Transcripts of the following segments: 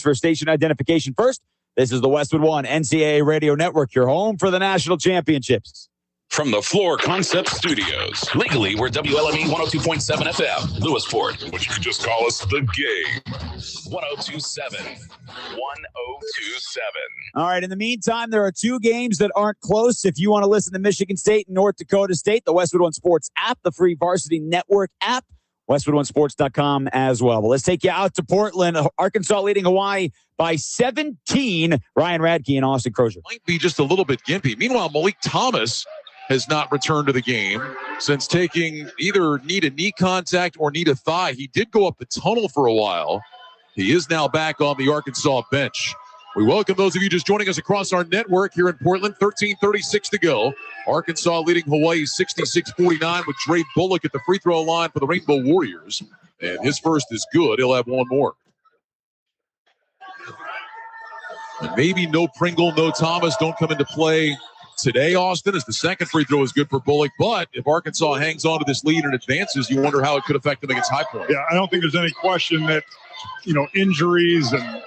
For station identification first, this is the Westwood One NCAA Radio Network, your home for the national championships. From the Floor Concept Studios. Legally, we're WLME 102.7 FM, Lewisport. But you can just call us The Game. 1027. 1027. All right, in the meantime, there are two games that aren't close. If you want to listen to Michigan State and North Dakota State, the Westwood One Sports app, the free Varsity Network app, WestwoodOneSports.com as well. But let's take you out to Portland. Arkansas leading Hawaii by 17. Ryan Radke and Austin Crozier. Might be just a little bit gimpy. Meanwhile, Malik Thomas has not returned to the game since taking either knee-to-knee contact or knee-to-thigh. He did go up the tunnel for a while. He is now back on the Arkansas bench. We welcome those of you just joining us across our network here in Portland. 13:36 to go. Arkansas leading Hawaii 66-49 with Dre Bullock at the free throw line for the Rainbow Warriors. And his first is good. He'll have one more. And maybe no Pringle, no Thomas don't come into play today, Austin, as the second free throw is good for Bullock. But if Arkansas hangs on to this lead and advances, you wonder how it could affect them against High Point. Yeah, I don't think there's any question that, injuries and,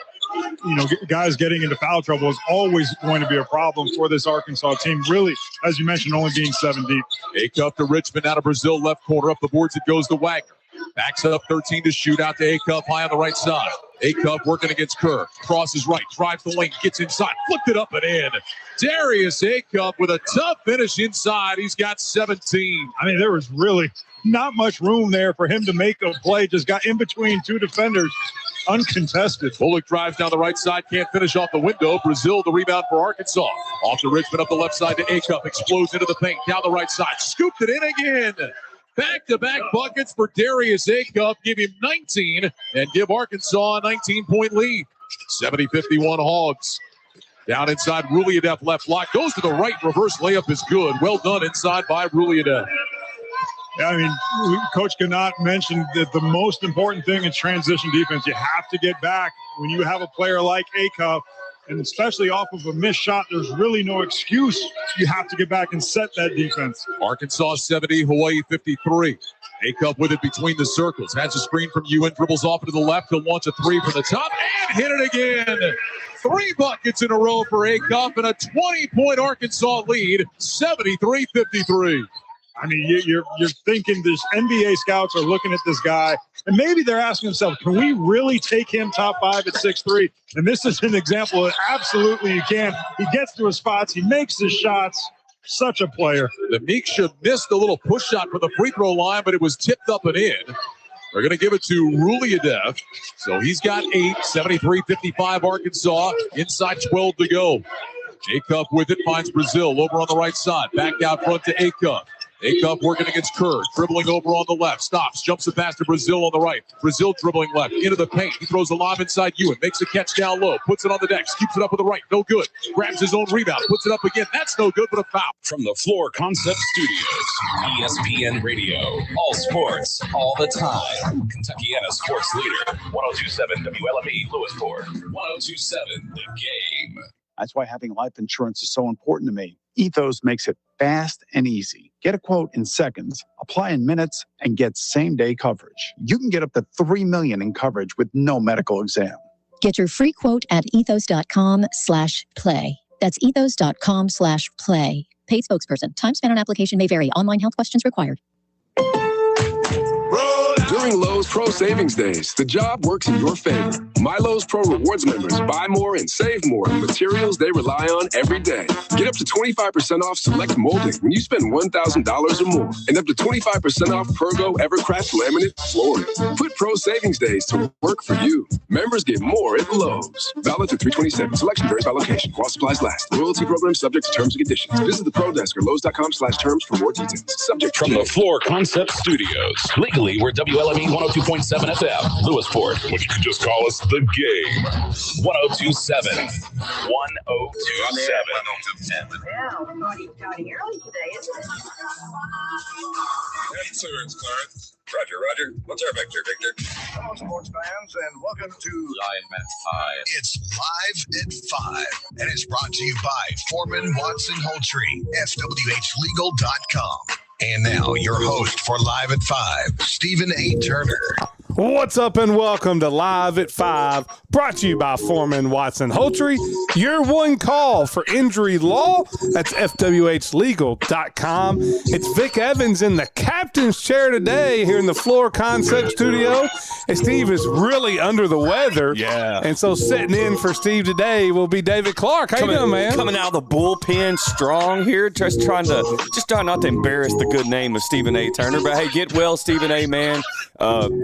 guys getting into foul trouble is always going to be a problem for this Arkansas team. Really, as you mentioned, only being 7 deep. Acuff to Richmond out of Brazil, left corner. Up the boards, it goes to Wagner. Backs up 13 to shoot, out to Acuff, high on the right side. Acuff working against Kerr. Crosses right, drives the lane, gets inside, flipped it up and in. Darius Acuff with a tough finish inside. He's got 17. I mean, there was really not much room there for him to make a play. Just got in between two defenders, uncontested. Bullock drives down the right side, can't finish off the window. Brazil, the rebound for Arkansas. Off to Richmond, up the left side to Acuff. Explodes into the paint, down the right side. Scooped it in again. Back-to-back buckets for Darius Acuff. Give him 19 and give Arkansas a 19-point lead. 70-51 Hogs. Down inside, Ruliadev left block. Goes to the right, reverse layup is good. Well done inside by Ruliadev. Yeah, I mean, Coach Gannat mentioned that the most important thing is transition defense. You have to get back when you have a player like Acuff, and especially off of a missed shot, there's really no excuse. You have to get back and set that defense. Arkansas 70, Hawaii 53. Acuff with it between the circles. Has a screen from Ewan, dribbles off to the left. He'll launch a three from the top and hit it again. 3 buckets in a row for Acuff and a 20-point Arkansas lead, 73-53. I mean, you're thinking this NBA scouts are looking at this guy, and maybe they're asking themselves, can we really take him top 5 at 6'3"? And this is an example of absolutely you can. He gets to his spots. He makes his shots. Such a player. The Meeksha missed a little push shot for the free throw line, but it was tipped up and in. They're going to give it to Ruliadev. So he's got 8, 73-55 Arkansas. Inside 12 to go. Acuff with it, finds Brazil over on the right side. Back out front to Acuff. Acuff working against Kerr, dribbling over on the left, stops, jumps it past to Brazil on the right. Brazil dribbling left, into the paint. He throws a lob inside Ewan, makes a catch down low, puts it on the deck, keeps it up with the right, no good. Grabs his own rebound, puts it up again, that's no good, but a foul. From the Floor Concept Studios, ESPN Radio, all sports, all the time. Kentuckiana sports leader, 1027 WLME, Lewisport, 1027 The Game. That's why having life insurance is so important to me. Ethos makes it fast and easy. Get a quote in seconds, apply in minutes, and get same-day coverage. You can get up to $3 million in coverage with no medical exam. Get your free quote at ethos.com/play. That's ethos.com/play. Paid spokesperson. Time spent on application may vary. Online health questions required. During Lowe's Pro Savings Days, the job works in your favor. My Lowe's Pro Rewards members buy more and save more on materials they rely on every day. Get up to 25% off select molding when you spend $1,000 or more, and up to 25% off Pergo Evercraft laminate flooring. Put Pro Savings Days to work for you. Members get more at Lowe's. Valid through 3/27. Selection varies by location. While supplies last. Loyalty program subject to terms and conditions. Visit the Pro Desk or Lowes.com/terms for more details. Subject from the Floor Concept Studios. Legally, we're WLME 102.7 FM, Lewisport. But you can just call us The Game. 1027. 1027. Well, party starting early today, isn't it? Insurance, Clarence. Roger. What's our vector, Victor? Hello, sports fans, and welcome to Live at 5. It's Live at 5, and it's brought to you by Foreman Watson Holtree, FWHlegal.com. And now, your host for Live at 5, Stephen A. Turner. What's up and welcome to Live at 5, brought to you by Foreman Watson Holtry. Your one call for injury law. That's FWHlegal.com. It's Vic Evans in the captain's chair today here in the Floor Concept Studio. And Steve is really under the weather. Yeah. And so sitting in for Steve today will be David Clark. How you doing, man? Coming out of the bullpen strong here, just trying not to embarrass the good name of Stephen A. Turner. But hey, get well, Stephen A. Man.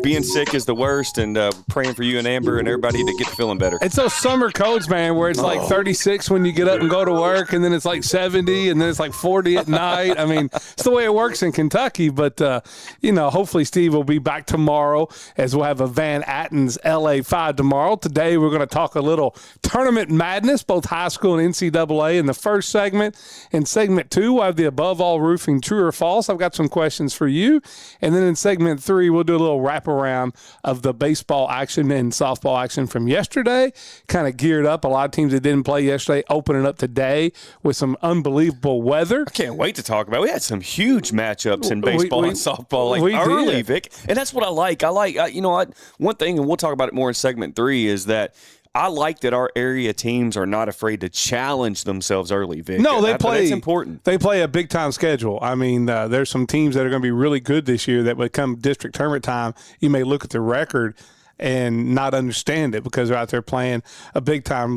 Being sick is the worst, and praying for you and Amber and everybody to get feeling better. It's those summer colds, man, where it's like 36 when you get up and go to work, and then it's like 70, and then it's like 40 at night. I mean, it's the way it works in Kentucky. But, hopefully Steve will be back tomorrow as we'll have a Van Atten's LA 5 tomorrow. Today we're going to talk a little tournament madness, both high school and NCAA in the first segment. In segment 2, we'll have the above all roofing true or false. I've got some questions for you. And then in segment 3, we'll do a little wraparound of the baseball action and softball action from yesterday. Kind of geared up. A lot of teams that didn't play yesterday opening up today with some unbelievable weather. I can't wait to talk about it. We had some huge matchups in baseball and softball early, Vic. And that's what I like. One thing, and we'll talk about it more in segment 3, is that I like that our area teams are not afraid to challenge themselves early, Vic. No, That's important. They play a big-time schedule. I mean, there's some teams that are going to be really good this year that would come district tournament time. You may look at the record and not understand it because they're out there playing a big-time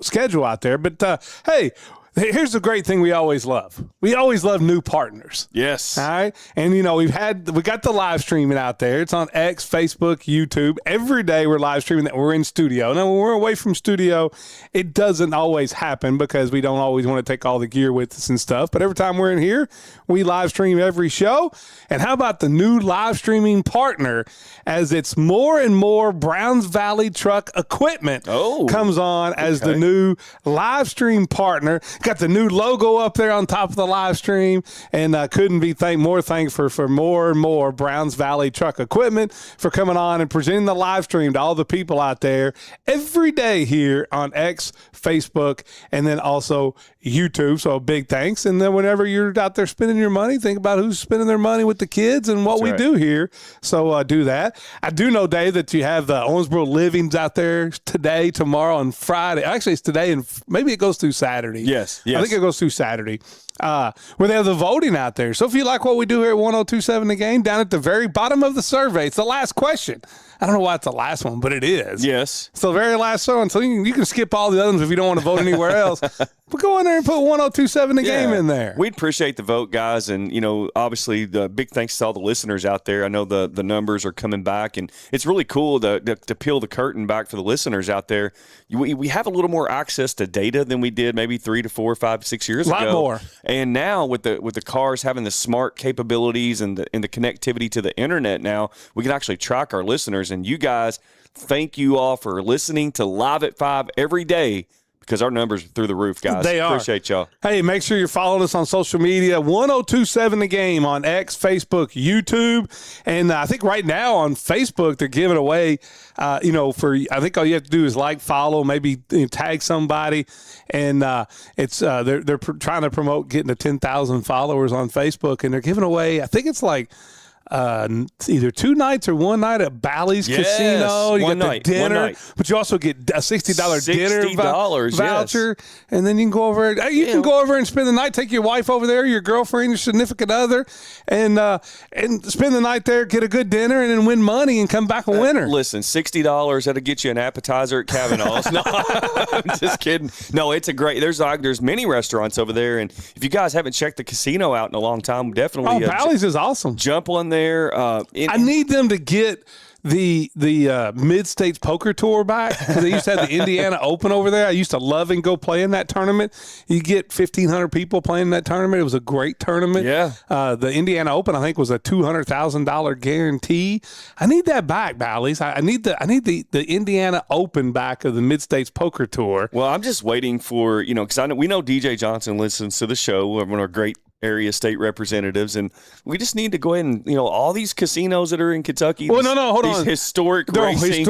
schedule out there. But, hey, here's the great thing we always love. We always love new partners. Yes. All right. And, we got the live streaming out there. It's on X, Facebook, YouTube. Every day we're live streaming that we're in studio. Now, when we're away from studio, it doesn't always happen because we don't always want to take all the gear with us and stuff. But every time we're in here, we live stream every show. And how about the new live streaming partner as it's more and more Browns Valley truck equipment comes on as the new live stream partner. Got the new logo up there on top of the live stream, and couldn't be more thankful for more and more Browns Valley truck equipment for coming on and presenting the live stream to all the people out there every day here on X, Facebook, and then also YouTube. So a big thanks. And then whenever you're out there spending your money, think about who's spending their money with the kids and what we do here. So do that. I do know, Dave, that you have the Owensboro Livings out there today, tomorrow, and Friday. Actually, it's today, and maybe it goes through Saturday. Yes. I think it goes through Saturday, where they have the voting out there. So if you like what we do here at 1027 The Game, down at the very bottom of the survey, it's the last question. I don't know why it's the last one, but it is. Yes. It's the very last one. So you can skip all the others if you don't want to vote anywhere else. But go in there and put 1027 The Game in there. We'd appreciate the vote, guys. And, obviously, the big thanks to all the listeners out there. I know the numbers are coming back, and it's really cool to peel the curtain back for the listeners out there. We have a little more access to data than we did maybe 3 to 4, 5, 6 years ago. A lot more. And now with the cars having the smart capabilities and the connectivity to the internet now, we can actually track our listeners. And you guys, thank you all for listening to Live at 5 every day, because our numbers are through the roof, guys. They are. Appreciate y'all. Hey, make sure you're following us on social media. 1027 The Game on X, Facebook, YouTube. And I think right now on Facebook, they're giving away, I think all you have to do is follow, maybe tag somebody. And they're trying to promote getting to 10,000 followers on Facebook. And they're giving away, I think it's either 2 nights or 1 night at Bally's Casino. You get the dinner, but you also get a $60 dinner voucher, and then you can go over. You can go over and spend the night. Take your wife over there, your girlfriend, your significant other, and spend the night there. Get a good dinner, and then win money and come back a winner. Listen, $60 that'll get you an appetizer at Kavanaugh's. No, I'm just kidding. No, it's a great. There's many restaurants over there, and if you guys haven't checked the casino out in a long time, definitely. Bally's is awesome. Jump on there. I need them to get the Mid-States Poker Tour back, because they used to have the Indiana Open over there. I used to love and go play in that tournament. You get 1,500 people playing in that tournament. It was a great tournament. Yeah. The Indiana Open, I think, was a $200,000 guarantee. I need that back, Bally's. I need the Indiana Open back of the Mid-States Poker Tour. Well, I'm just waiting for, because we know DJ Johnson listens to the show, one of our great area state representatives, and we just need to go ahead and, all these casinos that are in Kentucky. Well, hold these on. Historic racing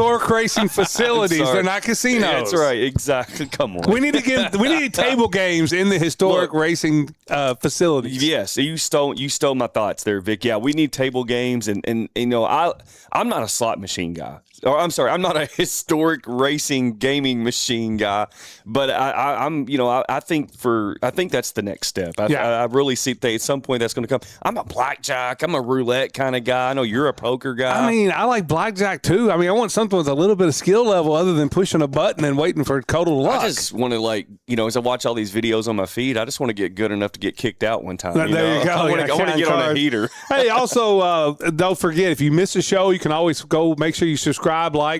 facilities. They're not casinos. That's right. Exactly. Come on. We need table games in the historic racing facilities. Yes, you stole my thoughts there, Vic. Yeah, we need table games, and I'm not a slot machine guy. Or I'm sorry, I'm not a historic racing gaming machine guy, but I think that's the next step. I really see that at some point that's going to come. I'm a blackjack, I'm a roulette kind of guy. I know you're a poker guy. I mean, I like blackjack too. I mean, I want something with a little bit of skill level other than pushing a button and waiting for total luck. I just want to as I watch all these videos on my feed, I just want to get good enough to get kicked out one time. There you go. I want to get on a heater. Hey, also, don't forget, if you miss a show, you can always go make sure you subscribe,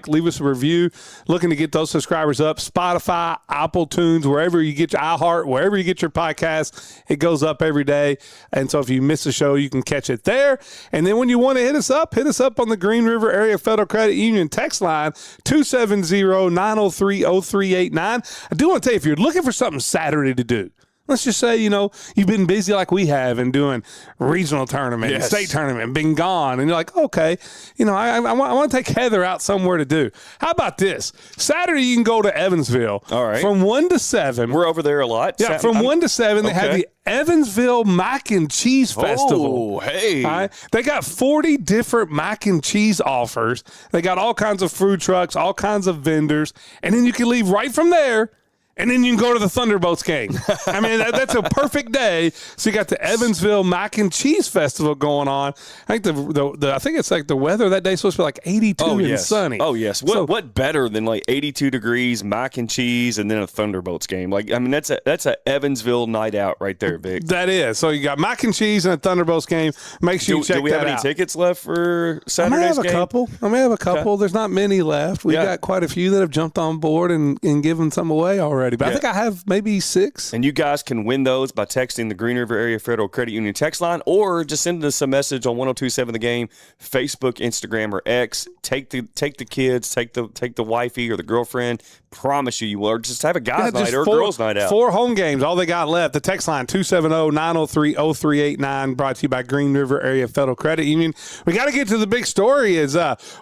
leave us a review. Looking to get those subscribers up. Spotify, Apple Tunes, wherever you get your iHeart, wherever you get your podcasts, it goes up every day. And so if you miss a show, you can catch it there. And then when you want to hit us up on the Green River Area Federal Credit Union text line, 270-903-0389. I do want to tell you, if you're looking for something Saturday to do, let's just say, you've been busy like we have and doing regional tournament, state tournament, been gone. And you're like, okay, I want to take Heather out somewhere to do. How about this? Saturday, you can go to Evansville. All right. From 1 to 7. We're over there a lot. Yeah, from 1 to 7, they have the Evansville Mac and Cheese Festival. Oh, hey. All right? They got 40 different mac and cheese offers. They got all kinds of food trucks, all kinds of vendors. And then you can leave right from there. And then you can go to the Thunderbolts game. I mean, that's a perfect day. So you got the Evansville Mac and Cheese Festival going on. I think I think it's like the weather that day is supposed to be like 82 and sunny. Oh yes. What better than like 82 degrees, mac and cheese, and then a Thunderbolts game? Like, I mean, that's a Evansville night out right there, Vic. That is. So you got mac and cheese and a Thunderbolts game. Make sure you check that out. Do we have any tickets left for Saturday's game? I may have a couple. There's not many left. We've got quite a few that have jumped on board and given some away already. But I think I have maybe 6. And you guys can win those by texting the Green River Area Federal Credit Union text line, or just send us a message on 1027 The Game, Facebook, Instagram, or X. Take the kids, take the wifey or the girlfriend. Promise you will. Or just have a guys' night or a girls' night out. 4 home games, all they got left. The text line, 270-903-0389, brought to you by Green River Area Federal Credit Union. We got to get to the big story.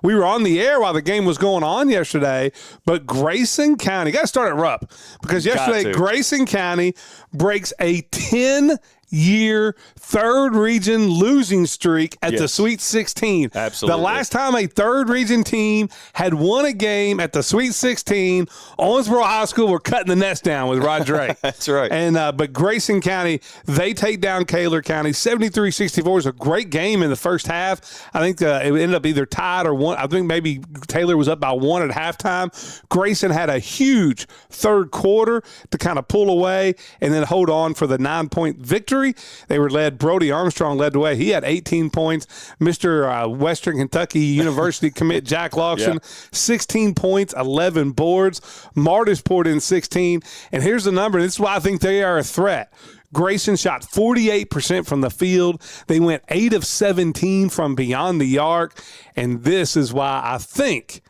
We were on the air while the game was going on yesterday, but Grayson County, got to start at Rupp, because yesterday Grayson County breaks a 10-year third region losing streak at the Sweet 16. Absolutely. The last time a third region team had won a game at the Sweet 16, Owensboro High School were cutting the nest down with Rod Drake. That's right. And but Grayson County, they take down Kaler County 73-64. Is a great game in the first half. I think it ended up either tied or one. I think maybe Taylor was up by 1 at halftime. Grayson had a huge third quarter to kind of pull away and then hold on for the 9-point victory. They were led. Brody Armstrong led the way. He had 18 points. Mr. Western Kentucky University commit Jack Lawson, 16 points, 11 boards. Martis poured in 16. And here's the number. This is why I think they are a threat. Grayson shot 48% from the field. They went 8 of 17 from beyond the arc. And this is why I think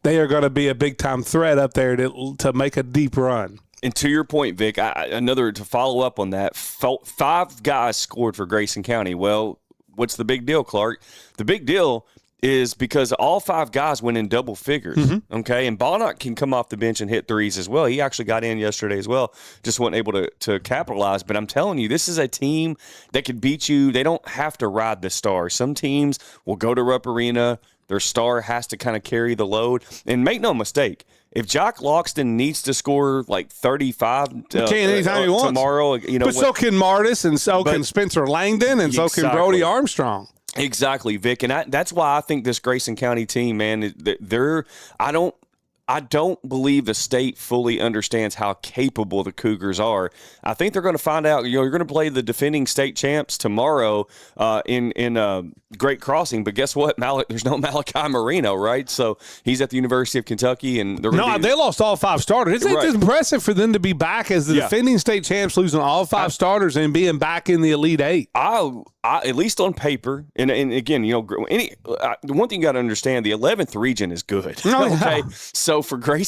they are going to be a big-time threat up there to make a deep run. And to your point, Vic, to follow up on that, 5 guys scored for Grayson County. Well, what's the big deal, Clark? The big deal is because all 5 guys went in double figures, okay? And Bonnock can come off the bench and hit threes as well. He actually got in yesterday as well, just wasn't able to capitalize. But I'm telling you, this is a team that could beat you. They don't have to ride the star. Some teams will go to Rupp Arena. Their star has to kind of carry the load. And make no mistake, if Jock Loxton needs to score like 35 anytime he wants tomorrow, but so can Martis, and so can Spencer Langdon, and so can Brody Armstrong. Exactly, Vic, and that's why I think this Grayson County team, man, I don't believe the state fully understands how capable the Cougars are. I think they're going to find out. You're going to play the defending state champs tomorrow in Great Crossing, but guess what? There's no Malachi Marino, right? So he's at the University of Kentucky, and they lost all 5 starters. It's impressive for them to be back as the defending state champs, losing all 5 starters and being back in the Elite 8. At least on paper, and again, the one thing you got to understand: the 11th region is good. Okay, so for Great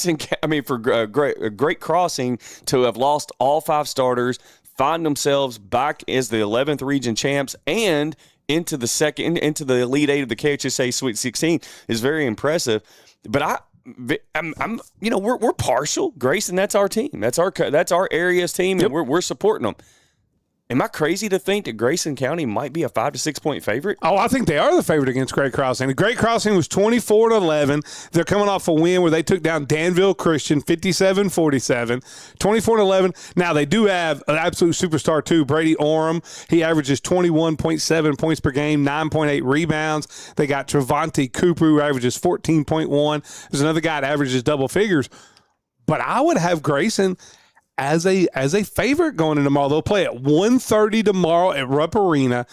Crossing to have lost all 5 starters, find themselves back as the 11th region champs and into the Elite Eight of the KHSA Sweet 16 is very impressive. But I'm we're partial. Grayson, that's our team. That's our area's team, and we're supporting them. Am I crazy to think that Grayson County might be a 5 to 6 point favorite? Oh, I think they are the favorite against Great Crossing. Great Crossing was 24-11. They're coming off a win where they took down Danville Christian 57-47, 24-11. Now they do have an absolute superstar too, Brady Orem. He averages 21.7 points per game, 9.8 rebounds. They got Trevante Cooper, who averages 14.1. There's another guy that averages double figures. But I would have Grayson as a favorite going into tomorrow. They'll play at 1:30 tomorrow at Rupp Arena.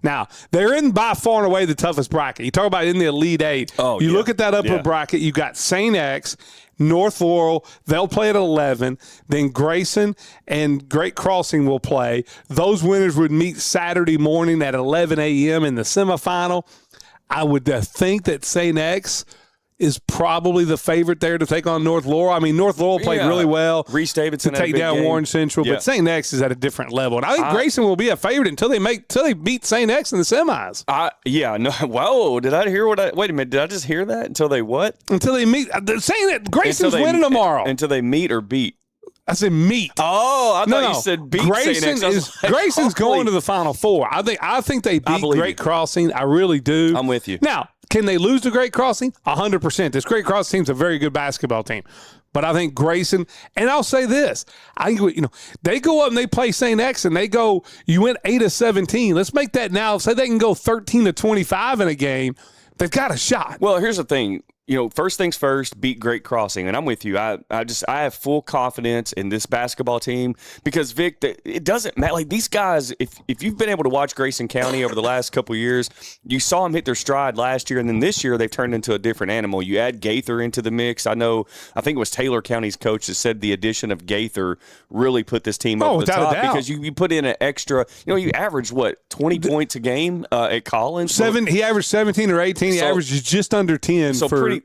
Now, they're in by far and away the toughest bracket. You talk about in the Elite Eight. Oh, you look at that upper bracket, you got St. X, North Laurel, they'll play at 11. Then Grayson and Great Crossing will play. Those winners would meet Saturday morning at 11 a.m. in the semifinal. I would think that St. X is probably the favorite there to take on North Laurel. I mean, North Laurel played really well. Reese Davidson to take down game. Warren Central, but St. X is at a different level. And I think Grayson will be a favorite until they beat St. X in the semis. Whoa, did I hear wait a minute, did I just hear that? Until they what? Until they meet. Grayson's winning tomorrow. Until they meet or beat. I said meet. Oh, I thought you said beat St. X. Grayson's going to the Final Four. I think they beat Great Crossing. I really do. I'm with you. Now, can they lose to Great Crossing? 100%. This Great Crossing team's a very good basketball team. But I think Grayson, and I'll say this, they go up and they play St. X and you went 8 of 17. Let's make that now. Say they can go 13 to 25 in a game. They've got a shot. Well, here's the thing. First things first, beat Great Crossing. And I'm with you. I have full confidence in this basketball team because, Vic, it doesn't matter. Like, these guys, if you've been able to watch Grayson County over the last couple of years, you saw them hit their stride last year, and then this year they've turned into a different animal. You add Gaither into the mix. I think it was Taylor County's coach that said the addition of Gaither really put this team over the top because you put in an extra, you average, 20 points a game at Collins? He averaged 17 or 18. He averages just under 10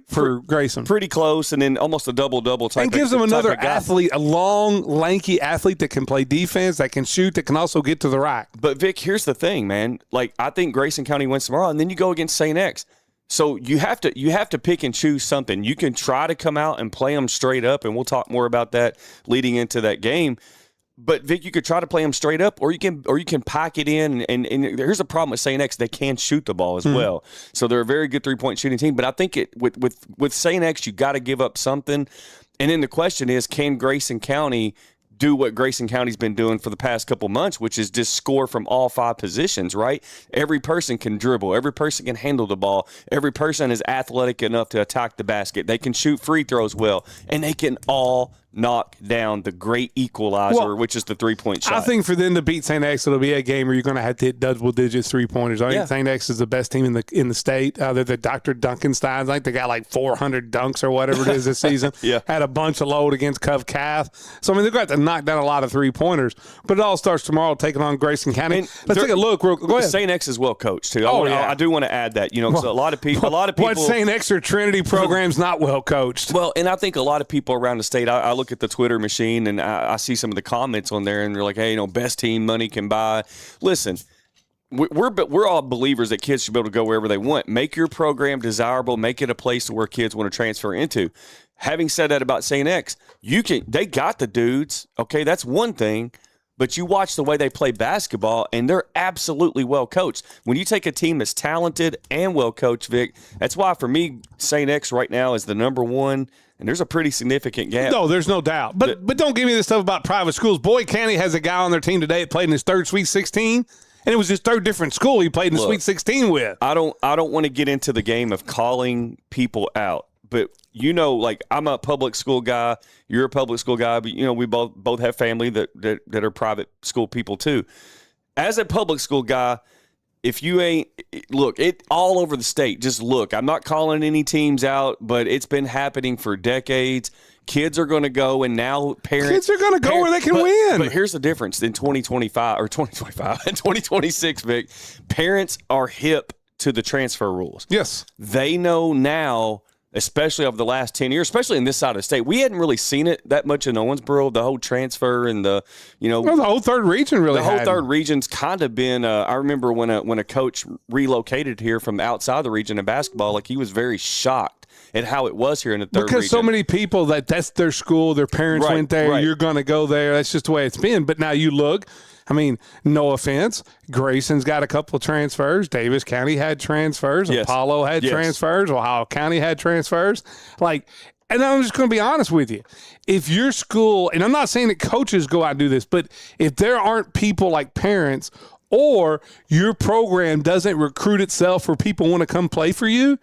for Grayson. Pretty close, and then almost a double-double type. And gives them another athlete, a long, lanky athlete that can play defense, that can shoot, that can also get to the rack. But, Vic, here's the thing, man. Like, I think Grayson County wins tomorrow, and then you go against St. X. So you have to pick and choose something. You can try to come out and play them straight up, and we'll talk more about that leading into that game. But, Vic, you could try to play them straight up, or you can pack it in. And here's a problem with St. X. They can shoot the ball as well. So they're a very good three-point shooting team. But I think with St. X, you got to give up something. And then the question is, can Grayson County do what Grayson County's been doing for the past couple months, which is just score from all 5 positions, right? Every person can dribble. Every person can handle the ball. Every person is athletic enough to attack the basket. They can shoot free throws well, and they can all knock down the great equalizer, which is the three-point shot. I think for them to beat St. X, it'll be a game where you're going to have to hit double-digit three-pointers. I think St. X is the best team in the state. They're the Dr. Duncansteins. I think they got like 400 dunks or whatever it is this season. Had a bunch of load against Cove Cath. So, I mean, they're going to have to knock down a lot of three-pointers. But it all starts tomorrow taking on Grayson County. Let's take a look. Go ahead. St. X is well coached, too. I do want to add that, because a lot of people. What St. X or Trinity program's not well coached? Well, and I think a lot of people around the state, I look at the Twitter machine, and I see some of the comments on there, and they're like, hey, best team money can buy. Listen, we're all believers that kids should be able to go wherever they want. Make your program desirable. Make it a place where kids want to transfer into. Having said that about St. X, they got the dudes. Okay, that's one thing. But you watch the way they play basketball, and they're absolutely well coached. When you take a team that's talented and well coached, Vic, that's why for me, St. X right now is the number one. And there's a pretty significant gap. No, there's no doubt. But don't give me this stuff about private schools. Boyd County has a guy on their team today that played in his third Sweet 16, and it was his third different school he played in the Sweet 16 with. I don't want to get into the game of calling people out, but I'm a public school guy. You're a public school guy, but we both have family that are private school people too. As a public school guy, if you ain't look, it all over the state. Just look. I'm not calling any teams out, but it's been happening for decades. Kids are going to go, and now kids are going to go where they can win. But here's the difference in 2026, Vic. Parents are hip to the transfer rules. Yes, they know now. especially over the last 10 years, especially in this side of the state. We hadn't really seen it that much in Owensboro, the whole transfer and the whole third region really. The whole third region's kind of been. I remember when a coach relocated here from outside the region in basketball, like he was very shocked at how it was here in the third region. Because so many people that's their school, their parents went there. You're going to go there. That's just the way it's been. But now you look. I mean, no offense. Grayson's got a couple of transfers. Davis County had transfers. Yes. Apollo had transfers. Ohio County had transfers. And I'm just going to be honest with you. If your school, and I'm not saying that coaches go out and do this, but if there aren't people like parents or your program doesn't recruit itself where people want to come play for you,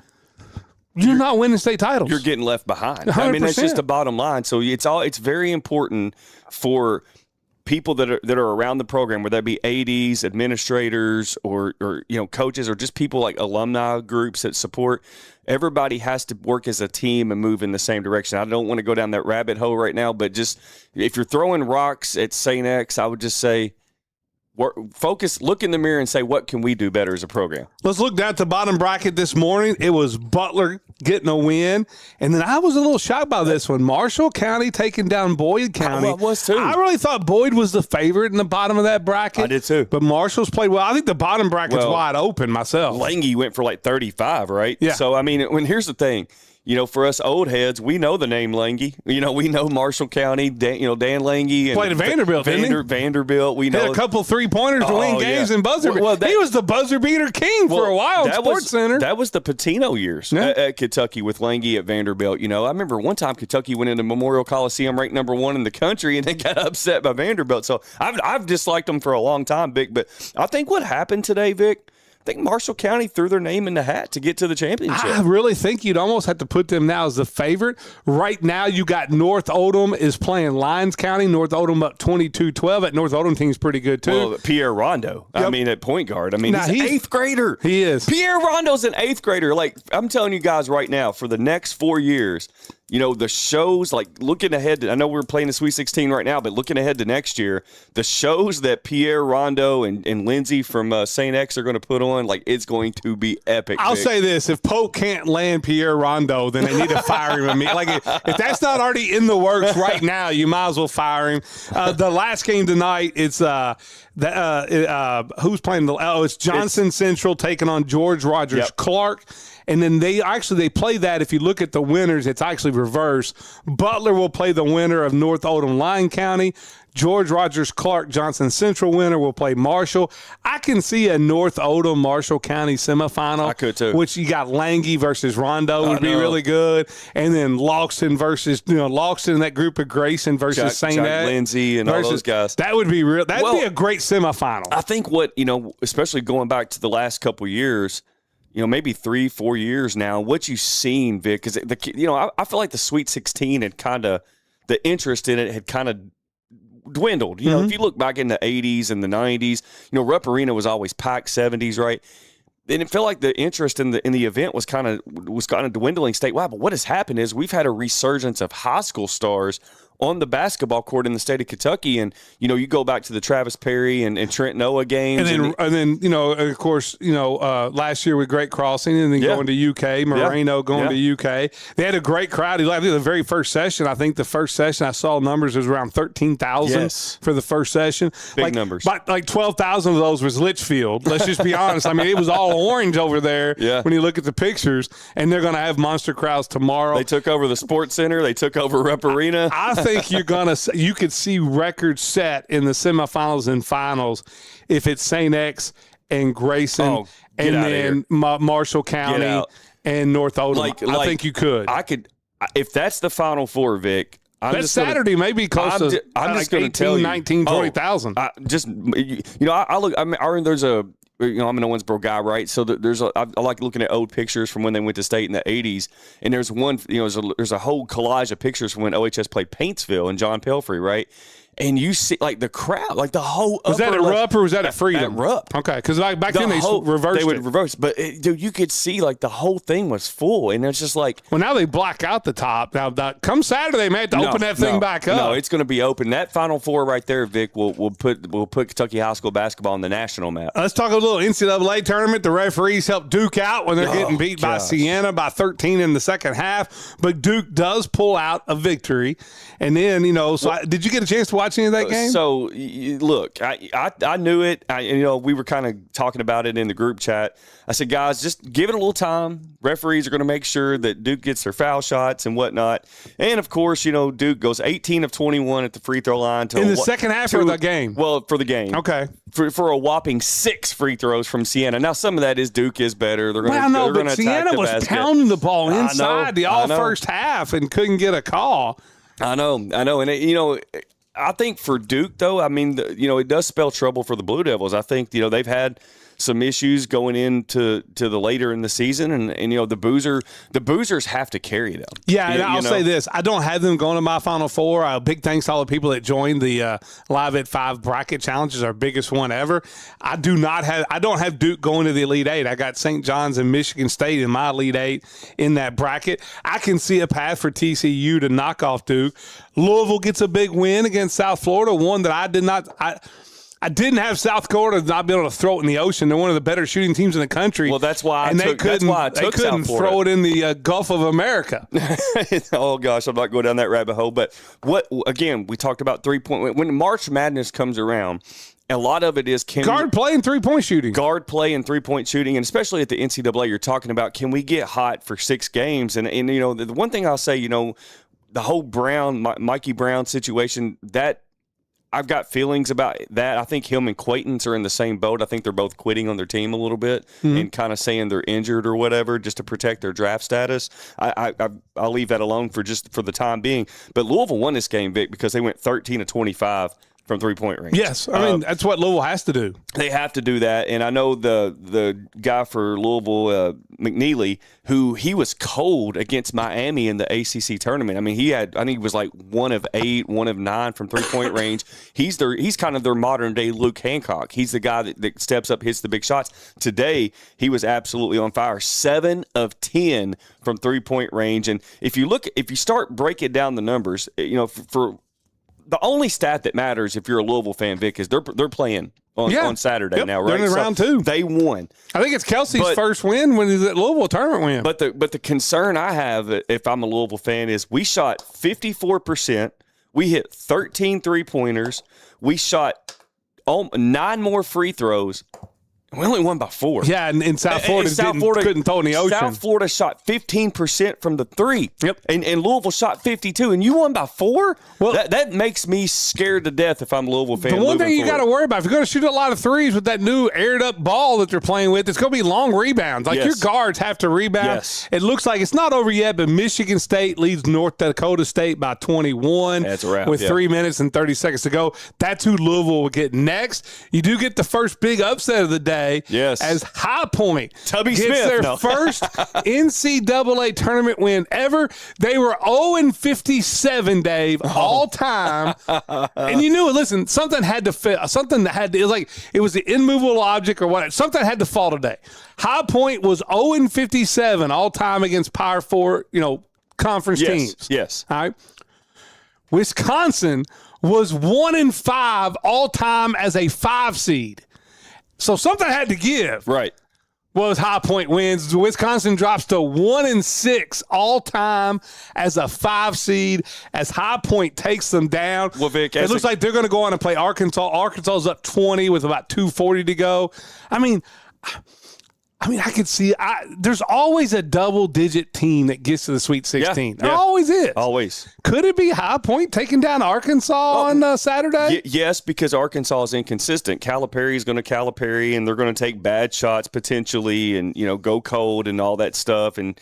you're not winning state titles. You're getting left behind. 100%. I mean, that's just the bottom line. So it's very important for people that are around the program, whether that be ADs, administrators, or coaches, or just people like alumni groups that support. Everybody has to work as a team and move in the same direction. I don't want to go down that rabbit hole right now, but just if you're throwing rocks at St. X, I would just say focus, look in the mirror and say, what can we do better as a program? Let's look down at the bottom bracket this morning. It was Butler getting a win. And then I was a little shocked by this one. Marshall County taking down Boyd County. I was too. I really thought Boyd was the favorite in the bottom of that bracket. I did too. But Marshall's played well. I think the bottom bracket's wide open myself. Langy went for like 35, right? Yeah. So, I mean, here's the thing. For us old heads, we know the name Langy. We know Marshall County, Dan Langy. And played at Vanderbilt, didn't he? Vanderbilt. We know. Had a couple three-pointers to win games in buzzer beater. He was the buzzer beater king for a while at Sports Center. That was the Patino years at Kentucky with Langy at Vanderbilt. I remember one time Kentucky went into Memorial Coliseum ranked number 1 in the country, and they got upset by Vanderbilt. So I've disliked them for a long time, Vic. But I think what happened today, Vic, I think Marshall County threw their name in the hat to get to the championship. I really think you'd almost have to put them now as the favorite. Right now, you got North Odom is playing Lyons County. North Odom up 22-12. That North Odom team's pretty good, too. Well, Pierre Rondo, at point guard. He's an 8th grader. He is. Pierre Rondo's an 8th grader. Like, I'm telling you guys right now, for the next 4 years, the shows, like looking ahead, I know we're playing the Sweet 16 right now, but looking ahead to next year, the shows that Pierre Rondo and Lindsay from St. X are going to put on, like, it's going to be epic. I'll say this. If Polk can't land Pierre Rondo, then they need to fire him. Like, if that's not already in the works right now, you might as well fire him. The last game tonight, it's who's playing? It's Johnson Central taking on George Rogers Clark. And then they play that. If you look at the winners, it's actually reversed. Butler will play the winner of North Odom Lyon County. George Rogers Clark Johnson Central winner will play Marshall. I can see a North Odom Marshall County semifinal. I could too. Which you got Langy versus Rondo would be really good, and then Loxton versus Loxton, that group of Grayson versus St. X, Lindsay and all those guys. That would be real. That'd be a great semifinal. I think especially going back to the last couple years. Maybe 3-4 years now, what you've seen, Vic, because I feel like the Sweet 16 had the interest in it had kind of dwindled. If you look back in the 80s and the 90s, Rupp Arena was always packed, 70s, right? And it felt like the interest in the event was kind of dwindling statewide. But what has happened is we've had a resurgence of high school stars on the basketball court in the state of Kentucky. And, you go back to the Travis Perry and Trent Noah games. And then of course, last year with Great Crossing and then going to UK, Moreno going to UK. They had a great crowd. I think the very first session, the first session I saw numbers was around 13,000 for the first session. Big numbers. But like 12,000 of those was Litchfield. Let's just be honest. it was all orange over there when you look at the pictures. And they're going to have monster crowds tomorrow. They took over the Sports Center. They took over Rupp Arena. I think you could see records set in the semifinals and finals if it's St. X and Grayson and then Marshall County and North Odom. I think you could. I could, if that's the Final Four, Vic. That Saturday may be close to I'm just going to tell you, 19, 20,000. I look. There's a. I'm an Owensboro guy, right? So I like looking at old pictures from when they went to state in the 80s. And there's one, there's a whole collage of pictures from when OHS played Paintsville and John Pelfrey, right? And you see, like, the crowd, like the whole was that at Rupp or was that at Freedom? At Rupp. Okay, because like back then they reversed They would it. reverse, but dude, you could see like the whole thing was full, and it's just like, well, now they black out the top. Now, come Saturday, man, to open that thing back up. No, it's going to be open. That Final Four right there, Vic, will put Kentucky high school basketball on the national map. Let's talk a little NCAA tournament. The referees help Duke out when they're getting beat by Siena by 13 in the second half, but Duke does pull out a victory. And then, did you get a chance to watch any of that game? So, look, I knew it. We were kind of talking about it in the group chat. I said, guys, just give it a little time. Referees are going to make sure that Duke gets their foul shots and whatnot. And, of course, Duke goes 18 of 21 at the free throw line. In the second half of the game? Well, for the game. Okay. For a whopping 6 free throws from Siena. Now, some of that is Duke is better. They're going to attack Siena was basket. Pounding the ball inside the first half and couldn't get a call. I know. And, I think for Duke, though, I mean, it does spell trouble for the Blue Devils. I think, they've had some issues going into the later in the season, and the boozers have to carry them. Yeah, and I'll say this: I don't have them going to my Final Four. Big thanks to all the people that joined the Live at 5 bracket challenge. Is our biggest one ever. I don't have Duke going to the Elite Eight. I got St. John's and Michigan State in my Elite Eight in that bracket. I can see a path for TCU to knock off Duke. Louisville gets a big win against South Florida, one that I did not. I didn't have South Florida not be able to throw it in the ocean. They're one of the better shooting teams in the country. Well, that's why they couldn't throw it in the Gulf of America. Oh gosh, I'm not going down that rabbit hole. But again, we talked about 3-point. When March Madness comes around, a lot of it is guard play and 3-point shooting. Guard play and 3-point shooting, and especially at the NCAA, you're talking about, can we get hot for 6 games? And the one thing I'll say, the whole Mikey Brown situation, that I've got feelings about that. I think him and Quaintance are in the same boat. I think they're both quitting on their team a little bit and kind of saying they're injured or whatever just to protect their draft status. I'll leave that alone for the time being. But Louisville won this game, Vic, because they went 13 of 25 from 3-point range. Yes, I mean that's what Louisville has to do. They have to do that, and I know the guy for Louisville, McNeely, who he was cold against Miami in the ACC tournament. I mean, I think he was like 1 of 8, 1 of 9 from 3-point range. He's kind of their modern day Luke Hancock. He's the guy that steps up, hits the big shots. Today, he was absolutely on fire. 7 of 10 from 3-point range, and if you start breaking down the numbers, for the only stat that matters if you're a Louisville fan, Vic, is they're playing on Saturday now, right? They're in round 2. They won. I think it's Kelsey's first win when he's at Louisville tournament win. But the concern I have, if I'm a Louisville fan, is we shot 54%. We hit 13 3-pointers. We shot 9 more free throws. We only won by 4. Yeah, and South Florida couldn't throw in the ocean. South Florida shot 15% from the 3. Yep. And Louisville shot 52, and you won by 4? Well, that makes me scared to death if I'm a Louisville fan. The one thing you got to worry about, if you're going to shoot a lot of threes with that new aired-up ball that they're playing with, it's going to be long rebounds. Your guards have to rebound. Yes. It looks like it's not over yet, but Michigan State leads North Dakota State by 21. That's a wrap. With 3 minutes and 30 seconds to go. That's who Louisville will get next. You do get the first big upset of the day. Yes. As High Point Tubby gets Smith, their first NCAA tournament win ever. They were 0-57, Dave, all time. And you knew it. Listen, something had to fit. It was the immovable object or what. Something had to fall today. High Point was 0-57 all time against Power 4, conference teams. Yes. All right. Wisconsin was 1-5 all time as a 5 seed. So something had to give. Right. Was High Point wins. Wisconsin drops to 1-6 all time as a 5 seed as High Point takes them down. Well, Vic, it looks like they're going to go on and play Arkansas. Arkansas is up 20 with about 2:40 to go. I mean, I could see there's always a double-digit team that gets to the Sweet 16. There always is. Always. Could it be High Point taking down Arkansas on Saturday? Yes, because Arkansas is inconsistent. Calipari is going to Calipari, and they're going to take bad shots potentially and, go cold and all that stuff and,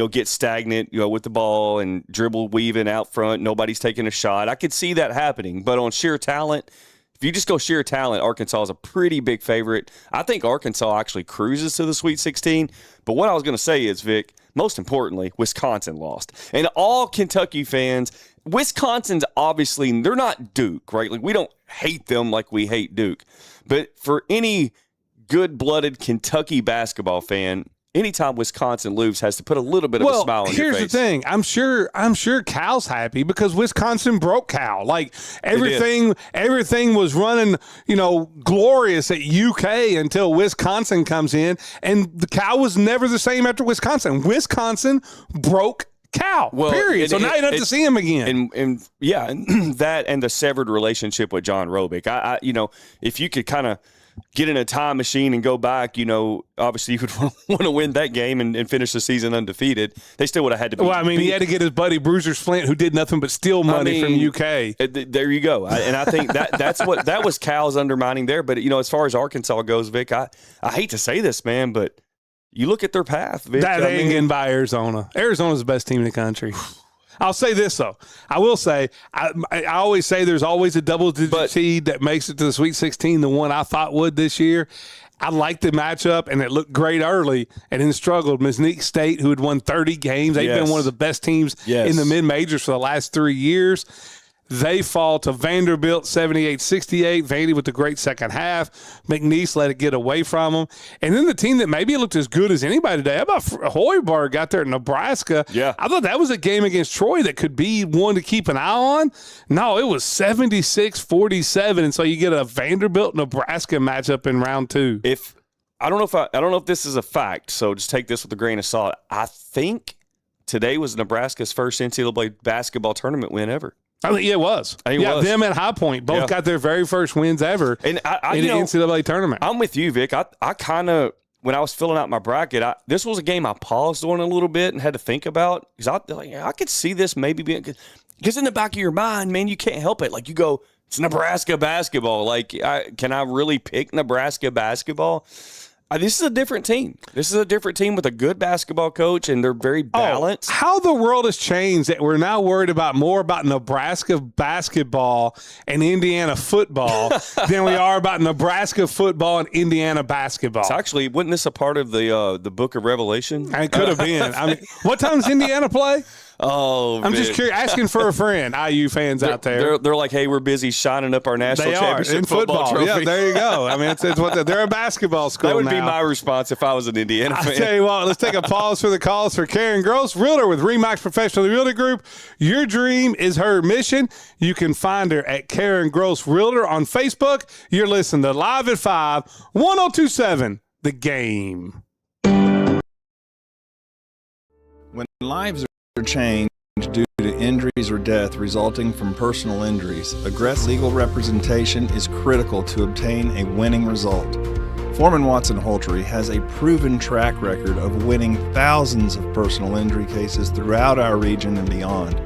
get stagnant, with the ball and dribble weaving out front. Nobody's taking a shot. I could see that happening. But on sheer talent, if you just go sheer talent, Arkansas is a pretty big favorite. I think Arkansas actually cruises to the Sweet 16. But what I was going to say is, Vic, most importantly, Wisconsin lost. And all Kentucky fans, Wisconsin's obviously, they're not Duke, right? Like, we don't hate them like we hate Duke. But for any good-blooded Kentucky basketball fan, anytime Wisconsin loses has to put a little bit of a smile on your face. Here's the thing. I'm sure Cal's happy because Wisconsin broke Cal. Like, everything was running, glorious at UK until Wisconsin comes in, and the Cal was never the same after Wisconsin. Wisconsin broke Cal, period. So now you don't have to see him again. And that and the severed relationship with John Robick. I if you could kind of get in a time machine and go back, obviously you would want to win that game and finish the season undefeated. They still would have had to beat. He had to get his buddy Bruiser Flint, who did nothing but steal money from UK. There you go. And I think that was Cal's undermining there. But, as far as Arkansas goes, Vic, I hate to say this, man, but you look at their path, Vic. They ain't getting by Arizona. Arizona's the best team in the country. I'll say this, though. I will say, I always say there's always a double-digit seed that makes it to the Sweet 16, the one I thought would this year. I liked the matchup, and it looked great early, and then struggled. Mystique State, who had won 30 games, they've been one of the best teams in the mid-majors for the last 3 years. They fall to Vanderbilt 78-68. Vandy with the great second half. McNeese let it get away from them. And then the team that maybe looked as good as anybody today, how about Hoiberg got there in Nebraska? Yeah. I thought that was a game against Troy that could be one to keep an eye on. No, it was 76-47. And so you get a Vanderbilt-Nebraska matchup in round 2. I don't know if this is a fact, so just take this with a grain of salt. I think today was Nebraska's first NCAA basketball tournament win ever. I think it was. Them and High Point both got their very first wins ever in the NCAA tournament. I'm with you, Vic. I kind of, when I was filling out my bracket, this was a game I paused on a little bit and had to think about because I could see this maybe being – because in the back of your mind, man, you can't help it. Like, you go, it's Nebraska basketball. Like, can I really pick Nebraska basketball? This is a different team. This is a different team with a good basketball coach, and they're very balanced. How the world has changed that we're now worried more about Nebraska basketball and Indiana football than we are about Nebraska football and Indiana basketball. It's actually, wasn't this a part of the Book of Revelation? It could have been. I mean, what time does Indiana play? Oh, I'm just curious, asking for a friend, IU fans out there. They're like, hey, we're busy shining up our national championship in football trophy. Yeah, there you go. I mean, it's what they're a basketball school. That would now be my response if I was an Indiana fan. I tell you what, let's take a pause for the calls for Karen Gross, realtor with Remax Professional Realty Group. Your dream is her mission. You can find her at Karen Gross Realtor on Facebook. You're listening to Live at 5, 1027, The Game. When lives are changed due to injuries or death resulting from personal injuries, aggressive legal representation is critical to obtain a winning result. Foreman Watson Holtry has a proven track record of winning thousands of personal injury cases throughout our region and beyond.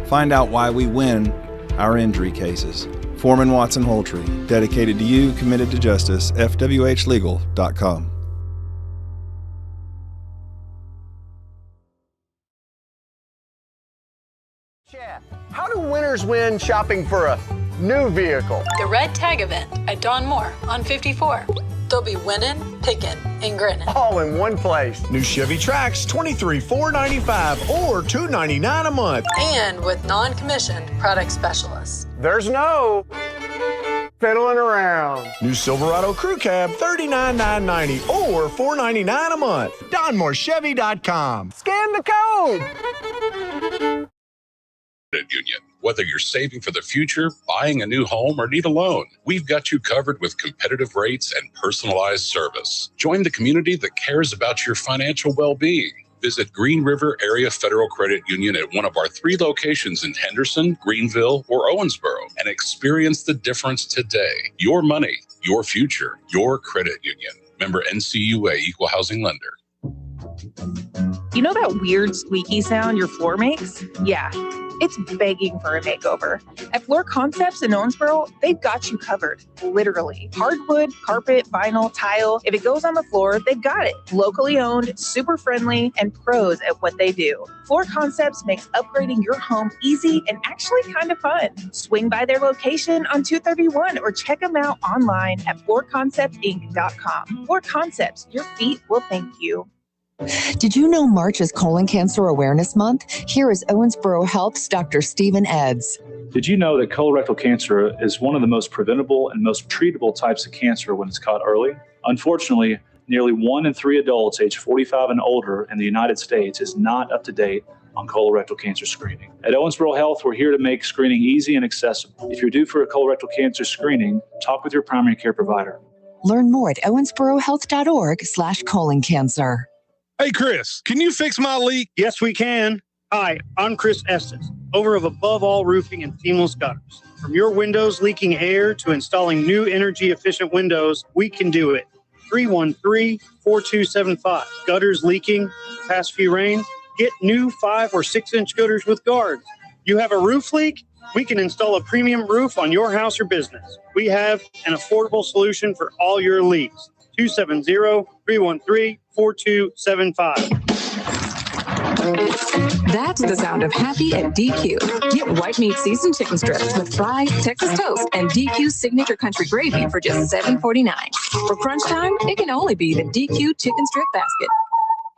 Find out why we win our injury cases. Foreman Watson Holtry, dedicated to you, committed to justice, fwhlegal.com. How do winners win shopping for a new vehicle? The Red Tag event at Don Moore on 54. They'll be winning, picking, and grinning. All in one place. New Chevy Trax, $23,495 or $299 a month. And with non-commissioned product specialists. There's no fiddling around. New Silverado Crew Cab, $39,990 or $499 a month. DonMooreChevy.com. Scan the code. Union. Whether you're saving for the future, buying a new home, or need a loan, we've got you covered with competitive rates and personalized service. Join the community that cares about your financial well-being. Visit Green River Area Federal Credit Union at one of our 3 locations in Henderson, Greenville, or Owensboro and experience the difference today. Your money, your future, your credit union. Member NCUA, Equal Housing Lender. You know that weird squeaky sound your floor makes? Yeah, it's begging for a makeover. At Floor Concepts in Owensboro, they've got you covered, literally. Hardwood, carpet, vinyl, tile. If it goes on the floor, they've got it. Locally owned, super friendly, and pros at what they do. Floor Concepts makes upgrading your home easy and actually kind of fun. Swing by their location on 231 or check them out online at floorconceptinc.com. Floor Concepts, your feet will thank you. Did you know March is Colon Cancer Awareness Month? Here is Owensboro Health's Dr. Stephen Eds. Did you know that colorectal cancer is one of the most preventable and most treatable types of cancer when it's caught early? Unfortunately, nearly 1 in 3 adults age 45 and older in the United States is not up to date on colorectal cancer screening. At Owensboro Health, we're here to make screening easy and accessible. If you're due for a colorectal cancer screening, talk with your primary care provider. Learn more at owensborohealth.org/colon cancer. Hey, Chris, can you fix my leak? Yes, we can. Hi, I'm Chris Estes, owner of Above All Roofing and Seamless Gutters. From your windows leaking air to installing new energy-efficient windows, we can do it. 313-4275. Gutters leaking, past few rains? Get new 5 or 6 inch gutters with guards. You have a roof leak? We can install a premium roof on your house or business. We have an affordable solution for all your leaks. 270-313-4275. That's the sound of happy at DQ. Get white meat seasoned chicken strips with fries, Texas toast, and DQ's signature country gravy for just $7.49. For crunch time, it can only be the DQ chicken strip basket.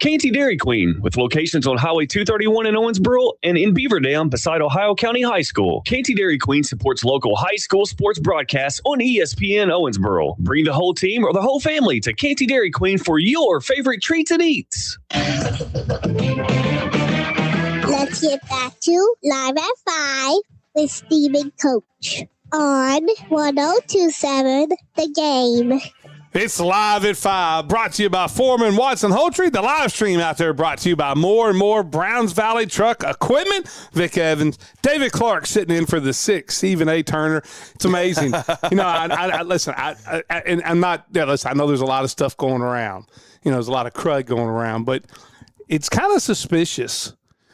Canty Dairy Queen, with locations on Highway 231 in Owensboro and in Beaver Dam beside Ohio County High School. Canty Dairy Queen supports local high school sports broadcasts on ESPN Owensboro. Bring the whole team or the whole family to Canty Dairy Queen for your favorite treats and eats. Let's get back to Live at 5 with Steve and Coach on 1027 The Game. It's Live at 5, brought to you by Foreman Watson Holtree. The live stream out there brought to you by more and more Browns Valley Truck Equipment. Vic Evans, David Clark sitting in for the 6th, Stephen A. Turner. It's amazing. You know, listen, I'm not, listen, I know there's a lot of stuff going around. You know, there's a lot of crud going around, but it's kind of suspicious.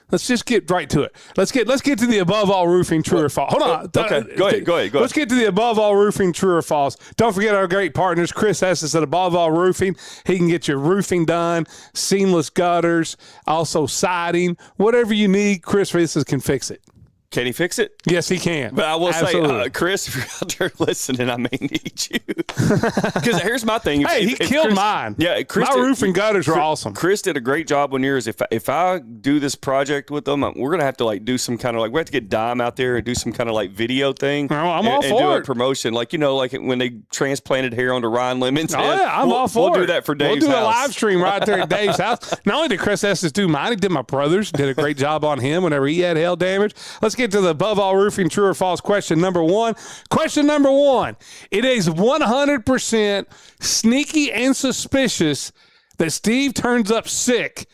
Let's just get right to it. Let's get to the Above All Roofing True or False. Hold on. Okay, go ahead. Let's get to the Above All Roofing True or False. Don't forget our great partners, Chris Estes at Above All Roofing. He can get your roofing done, seamless gutters, also siding, whatever you need. Chris Estes can fix it. Can he fix it? Yes, he can. But I will Absolutely. say, Chris, if you're out there listening, I may need you. Because here's my thing. Hey, he killed Chris, mine. Yeah, Chris my roofing gutters are awesome. Chris did a great job on yours. If I do this project with them, we're gonna have to do some kind of we have to get Dime out there and do some kind of video thing. I'm all for it. And do a promotion, like when they transplanted hair onto Ryan Lemon's head. Oh yeah, I'm all for it. We'll do that for Dave's We'll do house. a live stream right there at Dave's house. Not only did Chris Estes do mine, he did my brother's. Did a great job on him whenever he had hail damage. Let's get to the Above All Roofing True or False question number 1. Question number 1. It is 100% sneaky and suspicious that Steve turns up sick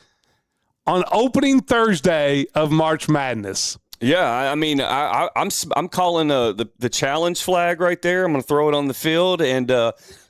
on opening Thursday of March Madness. Yeah, I mean, I'm calling the challenge flag right there. I'm going to throw it on the field and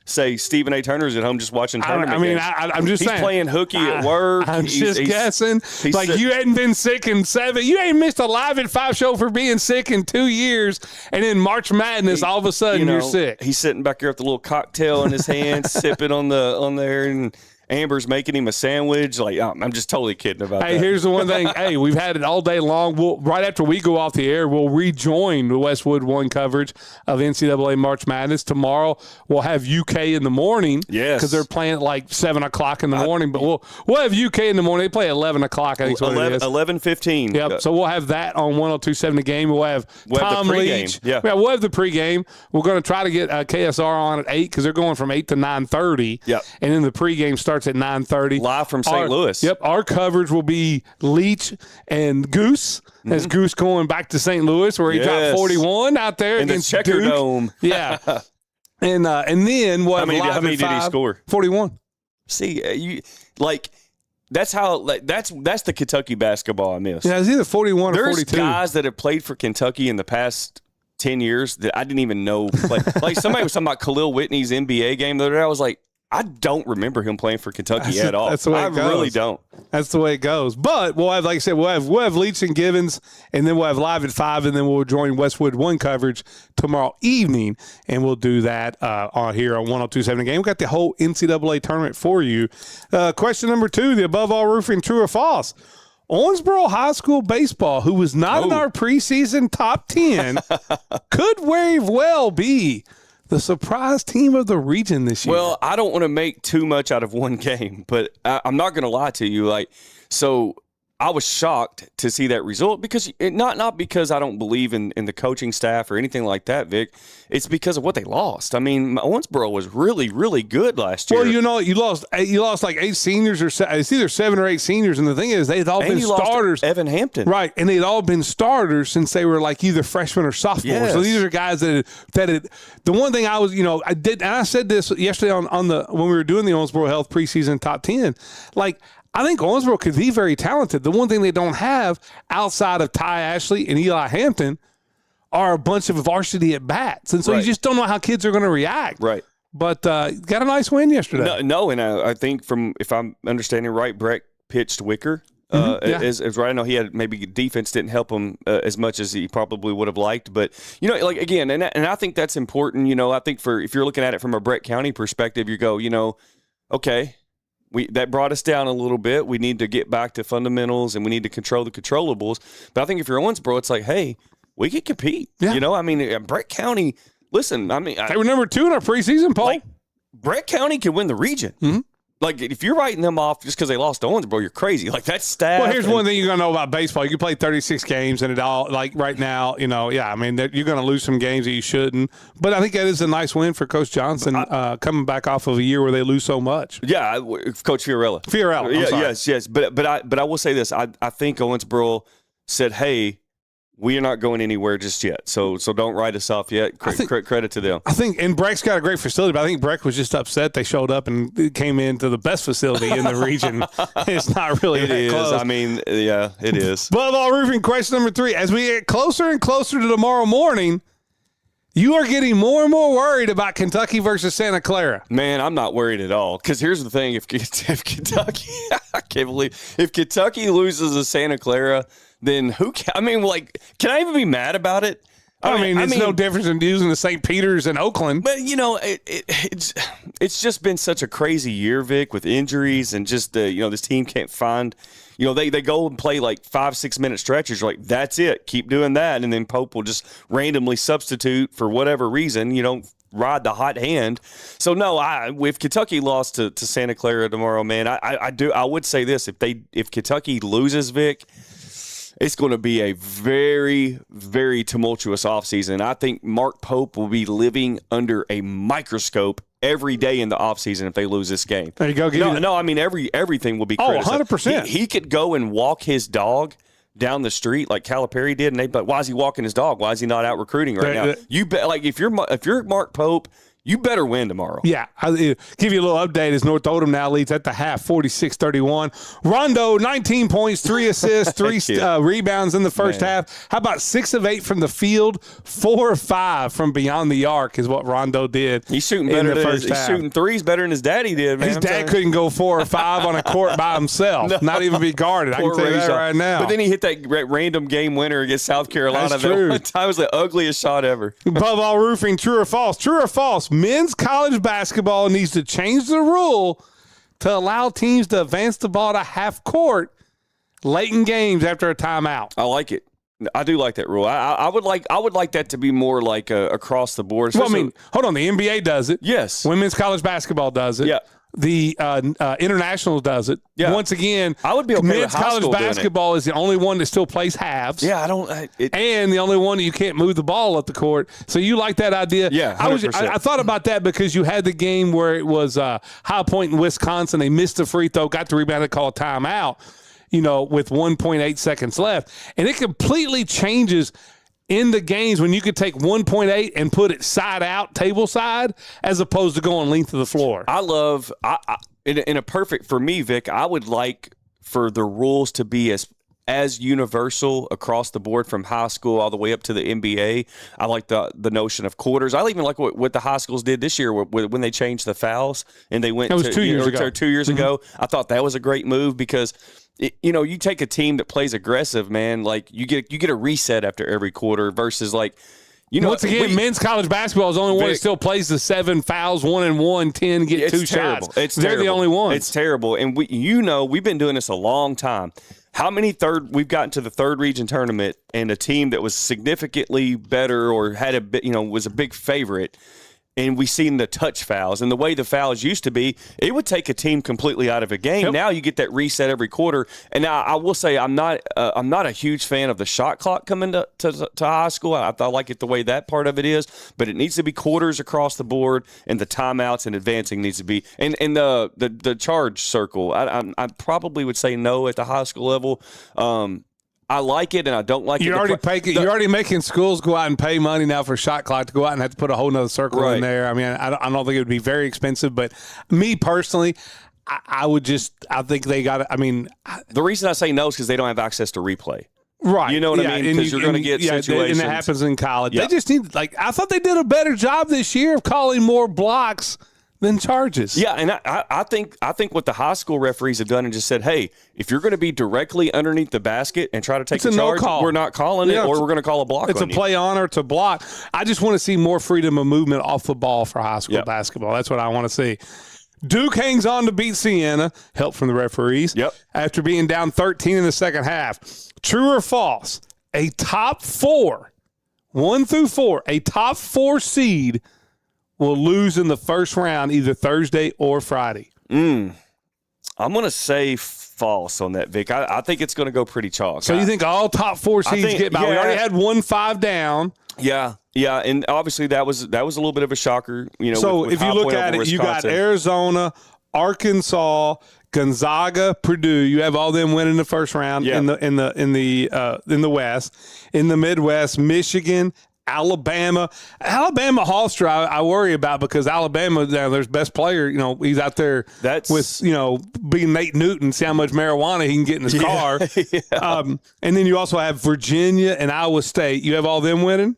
say Stephen A. Turner's at home just watching tournament games. I'm just saying. He's playing hooky at work. I'm just guessing. You hadn't been sick in 7. You ain't missed a Live at 5 show for being sick in 2 years. And in March Madness, all of a sudden you're sick. He's sitting back here with the little cocktail in his hand, sipping on there, and Amber's making him a sandwich. I'm just totally kidding about that. Hey, here's the one thing. Hey, we've had it all day long. Right after we go off the air, we'll rejoin the Westwood One coverage of NCAA March Madness. Tomorrow, we'll have UK in the morning. Yes. Because they're playing at 7 o'clock in the morning. But we'll have UK in the morning. They play at 11 o'clock, I think is what it is. 11:15. Yep. So we'll have that on 102.7 The Game. We'll have Tom Leach. Yeah, we'll have the pregame. We're going to try to get KSR on at 8 because they're going from 8 to 9:30. Yep. And then the pregame starts at 9:30. Live from St. Louis. Yep. Our coverage will be Leach and Goose. As Goose going back to St. Louis where he dropped 41 out there in against the Checker Duke. Dome. Yeah. And then we'll have how many did he score? 41. See, that's the Kentucky basketball I miss. Yeah, it's either 41 or 42. There's guys that have played for Kentucky in the past 10 years that I didn't even know. Like somebody was talking about Khalil Whitney's NBA game the other day. I was like, I don't remember him playing for Kentucky at all. That's the way it goes. I really don't. That's the way it goes. But we'll have, like I said, we'll have Leach and Givens, and then we'll have Live at 5, and then we'll join Westwood One coverage tomorrow evening, and we'll do that on here on 102.7 The Game. We've got the whole NCAA tournament for you. Question number 2, the Above All Roofing True or False. Owensboro High School baseball, who was not in our preseason top 10, could very well be the surprise team of the region this year. Well, I don't want to make too much out of one game, but I'm not going to lie to you. So I was shocked to see that result because not because I don't believe in the coaching staff or anything like that, Vic. It's because of what they lost. I mean, Owensboro was really, really good last year. Well, you lost like 8 seniors it's either 7 or 8 seniors, and the thing is they'd all been starters. Evan Hampton, right? And they'd all been starters since they were like either freshmen or sophomores. Yes. So these are guys that the one thing I was, I did, and I said this yesterday on when we were doing the Owensboro Health preseason top 10, like. I think Owensboro could be very talented. The one thing they don't have outside of Ty Ashley and Eli Hampton are a bunch of varsity at bats. And so you just don't know how kids are going to react. Right. But got a nice win yesterday. No, and I think if I'm understanding right, Breck pitched Wicker. As right. I know he had maybe defense didn't help him as much as he probably would have liked. But, again, and I think that's important. I think if you're looking at it from a Breck County perspective, you go, okay, that brought us down a little bit. We need to get back to fundamentals, and we need to control the controllables. But I think if you're Owensboro, it's like, hey, we can compete. Yeah. Breck County, listen, they were number 2 in our preseason poll. Breck County can win the region. Mm-hmm. Like, if you're writing them off just because they lost to Owensboro, you're crazy. Like, that's staff. Well, here's one thing you're going to know about baseball. You play 36 games, and it all, like right now, you're going to lose some games that you shouldn't. But I think that is a nice win for Coach Johnson coming back off of a year where they lose so much. Yeah, Coach Fiorella. Yes. But I will say this. I think Owensboro said, hey, we are not going anywhere just yet. So don't write us off yet. Credit to them. I think, and Breck's got a great facility, but I think Breck was just upset they showed up and came into the best facility in the region. It's not really that close. I mean, yeah, it is. Above all roofing, question number 3. As we get closer and closer to tomorrow morning, you are getting more and more worried about Kentucky versus Santa Clara. Man, I'm not worried at all. Because here's the thing: if Kentucky, I can't believe if Kentucky loses to Santa Clara, then who can? Can I even be mad about it? I mean, it's no difference in using the St. Peter's in Oakland. But it's just been such a crazy year, Vic, with injuries and just this team can't find. They go and play like 5-6 minute stretches. You're like, that's it. Keep doing that, and then Pope will just randomly substitute for whatever reason. You don't ride the hot hand. So no, if Kentucky lost to Santa Clara tomorrow, man, I would say this: if Kentucky loses, Vic, it's going to be a very, very tumultuous offseason. I think Mark Pope will be living under a microscope every day in the offseason if they lose this game. There you go. Everything will be criticized. 100%. He could go and walk his dog down the street like Calipari did, and they'd be like, why is he walking his dog? Why is he not out recruiting right now? You bet. Like if you're Mark Pope, you better win tomorrow. Yeah. I'll give you a little update as North Oldham now leads at the half, 46-31. Rondo, 19 points, 3 assists, 3 rebounds in the first half. How about 6 of 8 from the field, 4 of 5 from beyond the arc is what Rondo did. He's shooting better he's shooting threes better than his daddy did, man. His dad couldn't go 4 or 5 on a court by himself, not even be guarded. I can tell you that right now. But then he hit that random game winner against South Carolina. That's true. That was the ugliest shot ever. Above all roofing, true or false? True or false? Men's college basketball needs to change the rule to allow teams to advance the ball to half court late in games after a timeout. I like it. I do like that rule. I would like that to be more like across the board. Well, hold on. The NBA does it. Yes. Women's college basketball does it. Yeah. The International does it. Yeah. Once again, I would be okay men's with high college school basketball is the only one that still plays halves. Yeah, and the only one that you can't move the ball up the court. So you like that idea? Yeah, 100%. I thought about that because you had the game where it was High Point in Wisconsin. They missed the free throw, got the rebound, and called a timeout. With 1.8 seconds left, and it completely changes in the games when you could take 1.8 and put it side out, table side, as opposed to going length of the floor. I love in a perfect for me, Vic. I would like for the rules to be as universal across the board from high school all the way up to the NBA. I like the notion of quarters. I even like what the high schools did this year when they changed the fouls and they went to 2 years ago. 2 years ago. I thought that was a great move because you take a team that plays aggressive, man. Like you get a reset after every quarter versus once again, men's college basketball is the only one that still plays the 7 fouls, 1-and-1, 10, get 2 shots. They're the only ones. It's terrible. And we've been doing this a long time. How many we've gotten to the third region tournament and a team that was significantly better or had was a big favorite and we've seen the touch fouls. And the way the fouls used to be, it would take a team completely out of a game. Yep. Now you get that reset every quarter. And now I will say I'm not a huge fan of the shot clock coming to high school. I like it the way that part of it is, but it needs to be quarters across the board, and the timeouts and advancing needs to be. And the charge circle, I probably would say no at the high school level. I like it, and I don't like it. You're already making schools go out and pay money now for shot clock to go out and have to put a whole nother circle in there. I mean, I don't think it would be very expensive, but me personally, I think they got it. I mean, the reason I say no is because they don't have access to replay. Right. You know what I mean? Because you're going to get situations. And it happens in college. Yeah. They just need, I thought they did a better job this year of calling more blocks than charges. Yeah, and I think what the high school referees have done and just said, hey, if you're going to be directly underneath the basket and try to take a charge, we're not calling it, or we're going to call a block. It's a play on or it's a block. I just want to see more freedom of movement off the ball for high school basketball. That's what I want to see. Duke hangs on to beat Siena, help from the referees, after being down 13 in the second half. True or false? A top 4, 1 through 4, a top 4 seed will lose in the first round either Thursday or Friday. I'm going to say false on that, Vic. I think it's going to go pretty chalk. So you think all top 4 seeds get by? Yeah. We already had 1-5 down. Yeah, and obviously that was a little bit of a shocker. So if you look at it, you got Arizona, Arkansas, Gonzaga, Purdue. You have all them winning the first round in the West. In the Midwest, Michigan, Alabama, Hofstra, I worry about because Alabama, their best player, he's out there with, being Nate Newton, see how much marijuana he can get in his car. And then you also have Virginia and Iowa State. You have all them winning?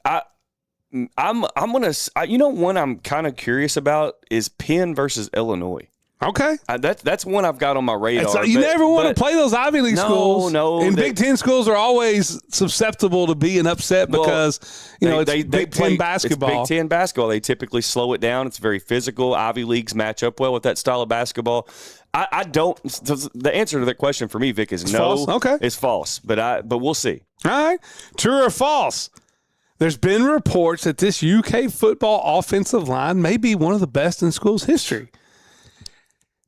I'm going to, one I'm kind of curious about is Penn versus Illinois. Okay. That's one I've got on my radar. You never want to play those Ivy League schools. No. And Big Ten schools are always susceptible to being upset because, it's Big Ten basketball. It's Big Ten basketball. They typically slow it down. It's very physical. Ivy Leagues match up well with that style of basketball. I don't – the answer to that question for me, Vic, is no. False? Okay. It's false, but we'll see. All right. True or false? There's been reports that this UK football offensive line may be one of the best in school's history.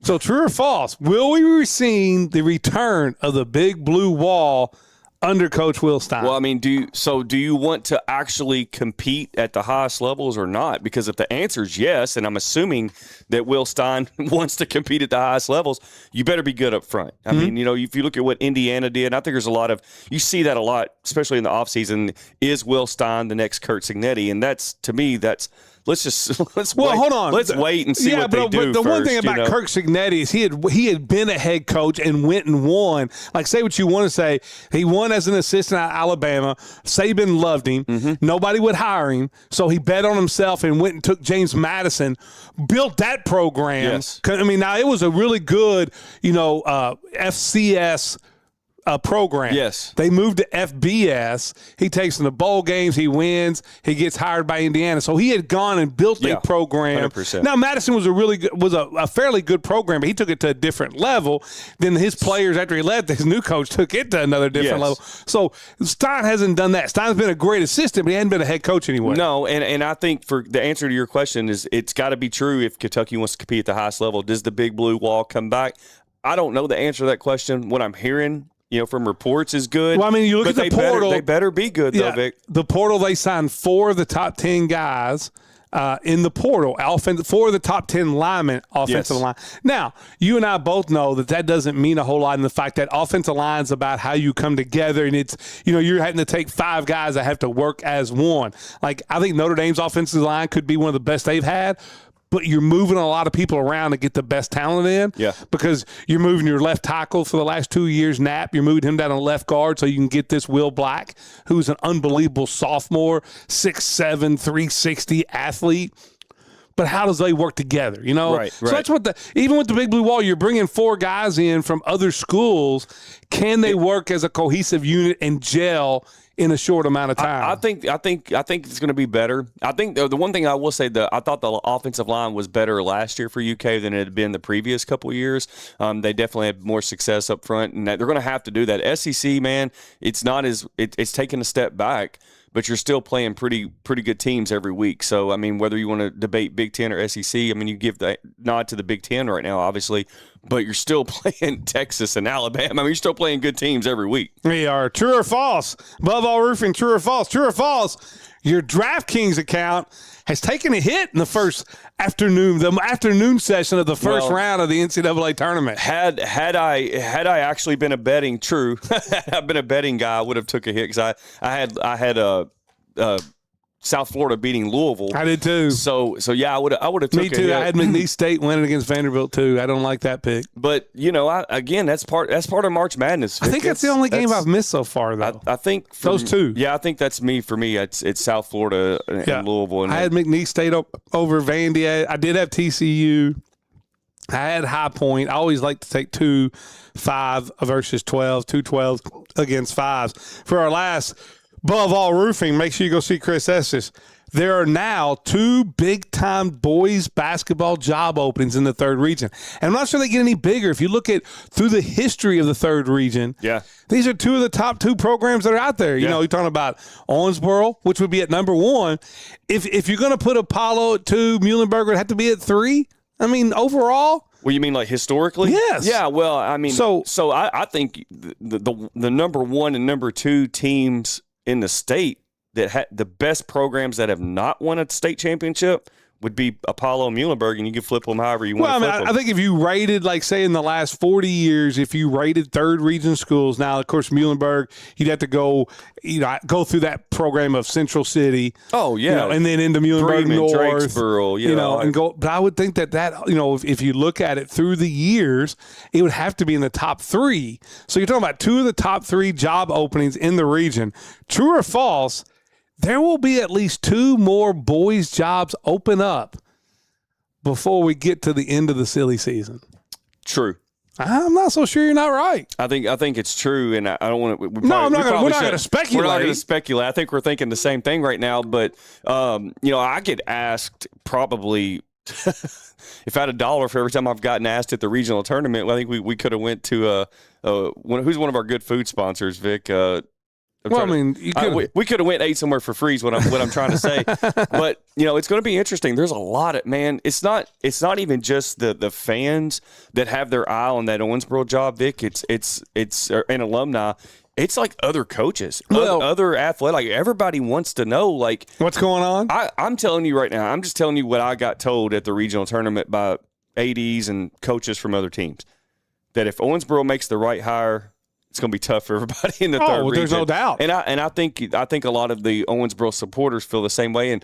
So true or false? Will we be seeing the return of the big blue wall under Coach Will Stein? Well, I mean, do you want to actually compete at the highest levels or not? Because if the answer is yes, and I'm assuming that Will Stein wants to compete at the highest levels, you better be good up front. I mean, if you look at what Indiana did, and I think there's you see that a lot, especially in the offseason, is Will Stein the next Kurt Signetti? And to me, let's wait. Hold on. Let's wait and see what they do. But the one thing about Kirk Signetti is he had been a head coach and went and won. Like, say what you want to say. He won as an assistant at Alabama. Saban loved him. Nobody would hire him. So he bet on himself and went and took James Madison, built that program. Yes. I mean, now it was a really good, FCS program. Yes. They moved to FBS. He takes them to bowl games. He wins. He gets hired by Indiana. So he had gone and built a program. 100%. Now, Madison was a fairly good program, but he took it to a different level. Then his players, after he left, his new coach took it to another different level. So Stein hasn't done that. Stein's been a great assistant, but he hadn't been a head coach anyway. No, and I think for the answer to your question is it's got to be true if Kentucky wants to compete at the highest level. Does the big blue wall come back? I don't know the answer to that question. What I'm hearing from reports is good. Well, I mean, you look at the portal. They better be good, though, Vic. The portal, they signed 4 of the top 10 guys in the portal. 4 of the top 10 linemen, offensive line. Now, you and I both know that doesn't mean a whole lot in the fact that offensive line is about how you come together, and it's, you're having to take 5 guys that have to work as one. Like, I think Notre Dame's offensive line could be one of the best they've had, but you're moving a lot of people around to get the best talent in. Yeah. Because you're moving your left tackle for the last 2 years, Knapp. You're moving him down to left guard so you can get this Will Black, who's an unbelievable sophomore, 6'7", 360 athlete. But how does they work together, Right. So that's what even with the big blue wall, you're bringing 4 guys in from other schools. Can they work as a cohesive unit and gel in a short amount of time? I think it's going to be better. I think the one thing I will say, I thought the offensive line was better last year for UK than it had been the previous couple of years. They definitely had more success up front, and they're going to have to do that. SEC, man, it's taking a step back. but you're still playing pretty good teams every week. So, I mean, whether you want to debate Big Ten or SEC, I mean, you give the nod to the Big Ten right now, obviously, but you're still playing Texas and Alabama. I mean, you're still playing good teams every week. We are. True or false? Above All Roofing, true or false? True or false? Your DraftKings account has taken a hit in the first afternoon session of the first round of the NCAA tournament. Had I actually been a betting I've been a betting guy, I would have took a hit because I had South Florida beating Louisville. I did too. So yeah, I would have took Me too. a hit. I had McNeese State winning against Vanderbilt too. I don't like that pick. But that's part of March Madness. Vic. I think that's the only game I've missed so far though. I think those two. Yeah, I think that's me. For me, it's South Florida and Louisville. And I had McNeese State over Vandy. I did have TCU. I had High Point. I always like to take 2-5 versus 12, 2-12 against 5s. For our last Above All Roofing, make sure you go see Chris Estes. There are now 2 big-time boys basketball job openings in the 3rd region. And I'm not sure they get any bigger. If you look at through the history of the 3rd region, these are 2 of the top 2 programs that are out there. You know, you're talking about Owensboro, which would be at number 1. If you're going to put Apollo at 2, Muhlenberg would have to be at 3. I mean, overall. Well, you mean like historically? Yes. Yeah, well, I mean, so I think the number 1 and number 2 teams in the state that had the best programs that have not won a state championship would be Apollo and Muhlenberg, and you can flip them however you want to flip them. I think if you rated, like, say, in the last 40 years, if you rated 3rd region schools, now, of course, Muhlenberg, you'd have to go through that program of Central City. Oh, yeah. And then into Muhlenberg Bremen, North. Drakesboro, and go. But I would think that, if you look at it through the years, it would have to be in the top 3. So you're talking about 2 of the top 3 job openings in the region. True or false? There will be at least 2 more boys' jobs open up before we get to the end of the silly season. True. I'm not so sure you're not right. I think it's true, and I don't want to. We're not going to speculate. We're not going to speculate. I think we're thinking the same thing right now. But I get asked probably if I had $1 for every time I've gotten asked at the regional tournament. I think we could have went to who's one of our good food sponsors, Vic. We could have went ate somewhere for free is what I'm trying to say. But it's going to be interesting. There's a lot of It's not even just the fans that have their eye on that Owensboro job, Vic. It's an alumni. It's like other coaches, other athletic. Like everybody wants to know like what's going on. I'm telling you right now. I'm just telling you what I got told at the regional tournament by ADs and coaches from other teams. That if Owensboro makes the right hire, it's going to be tough for everybody in the 3rd region. There's no doubt. And I think a lot of the Owensboro supporters feel the same way. And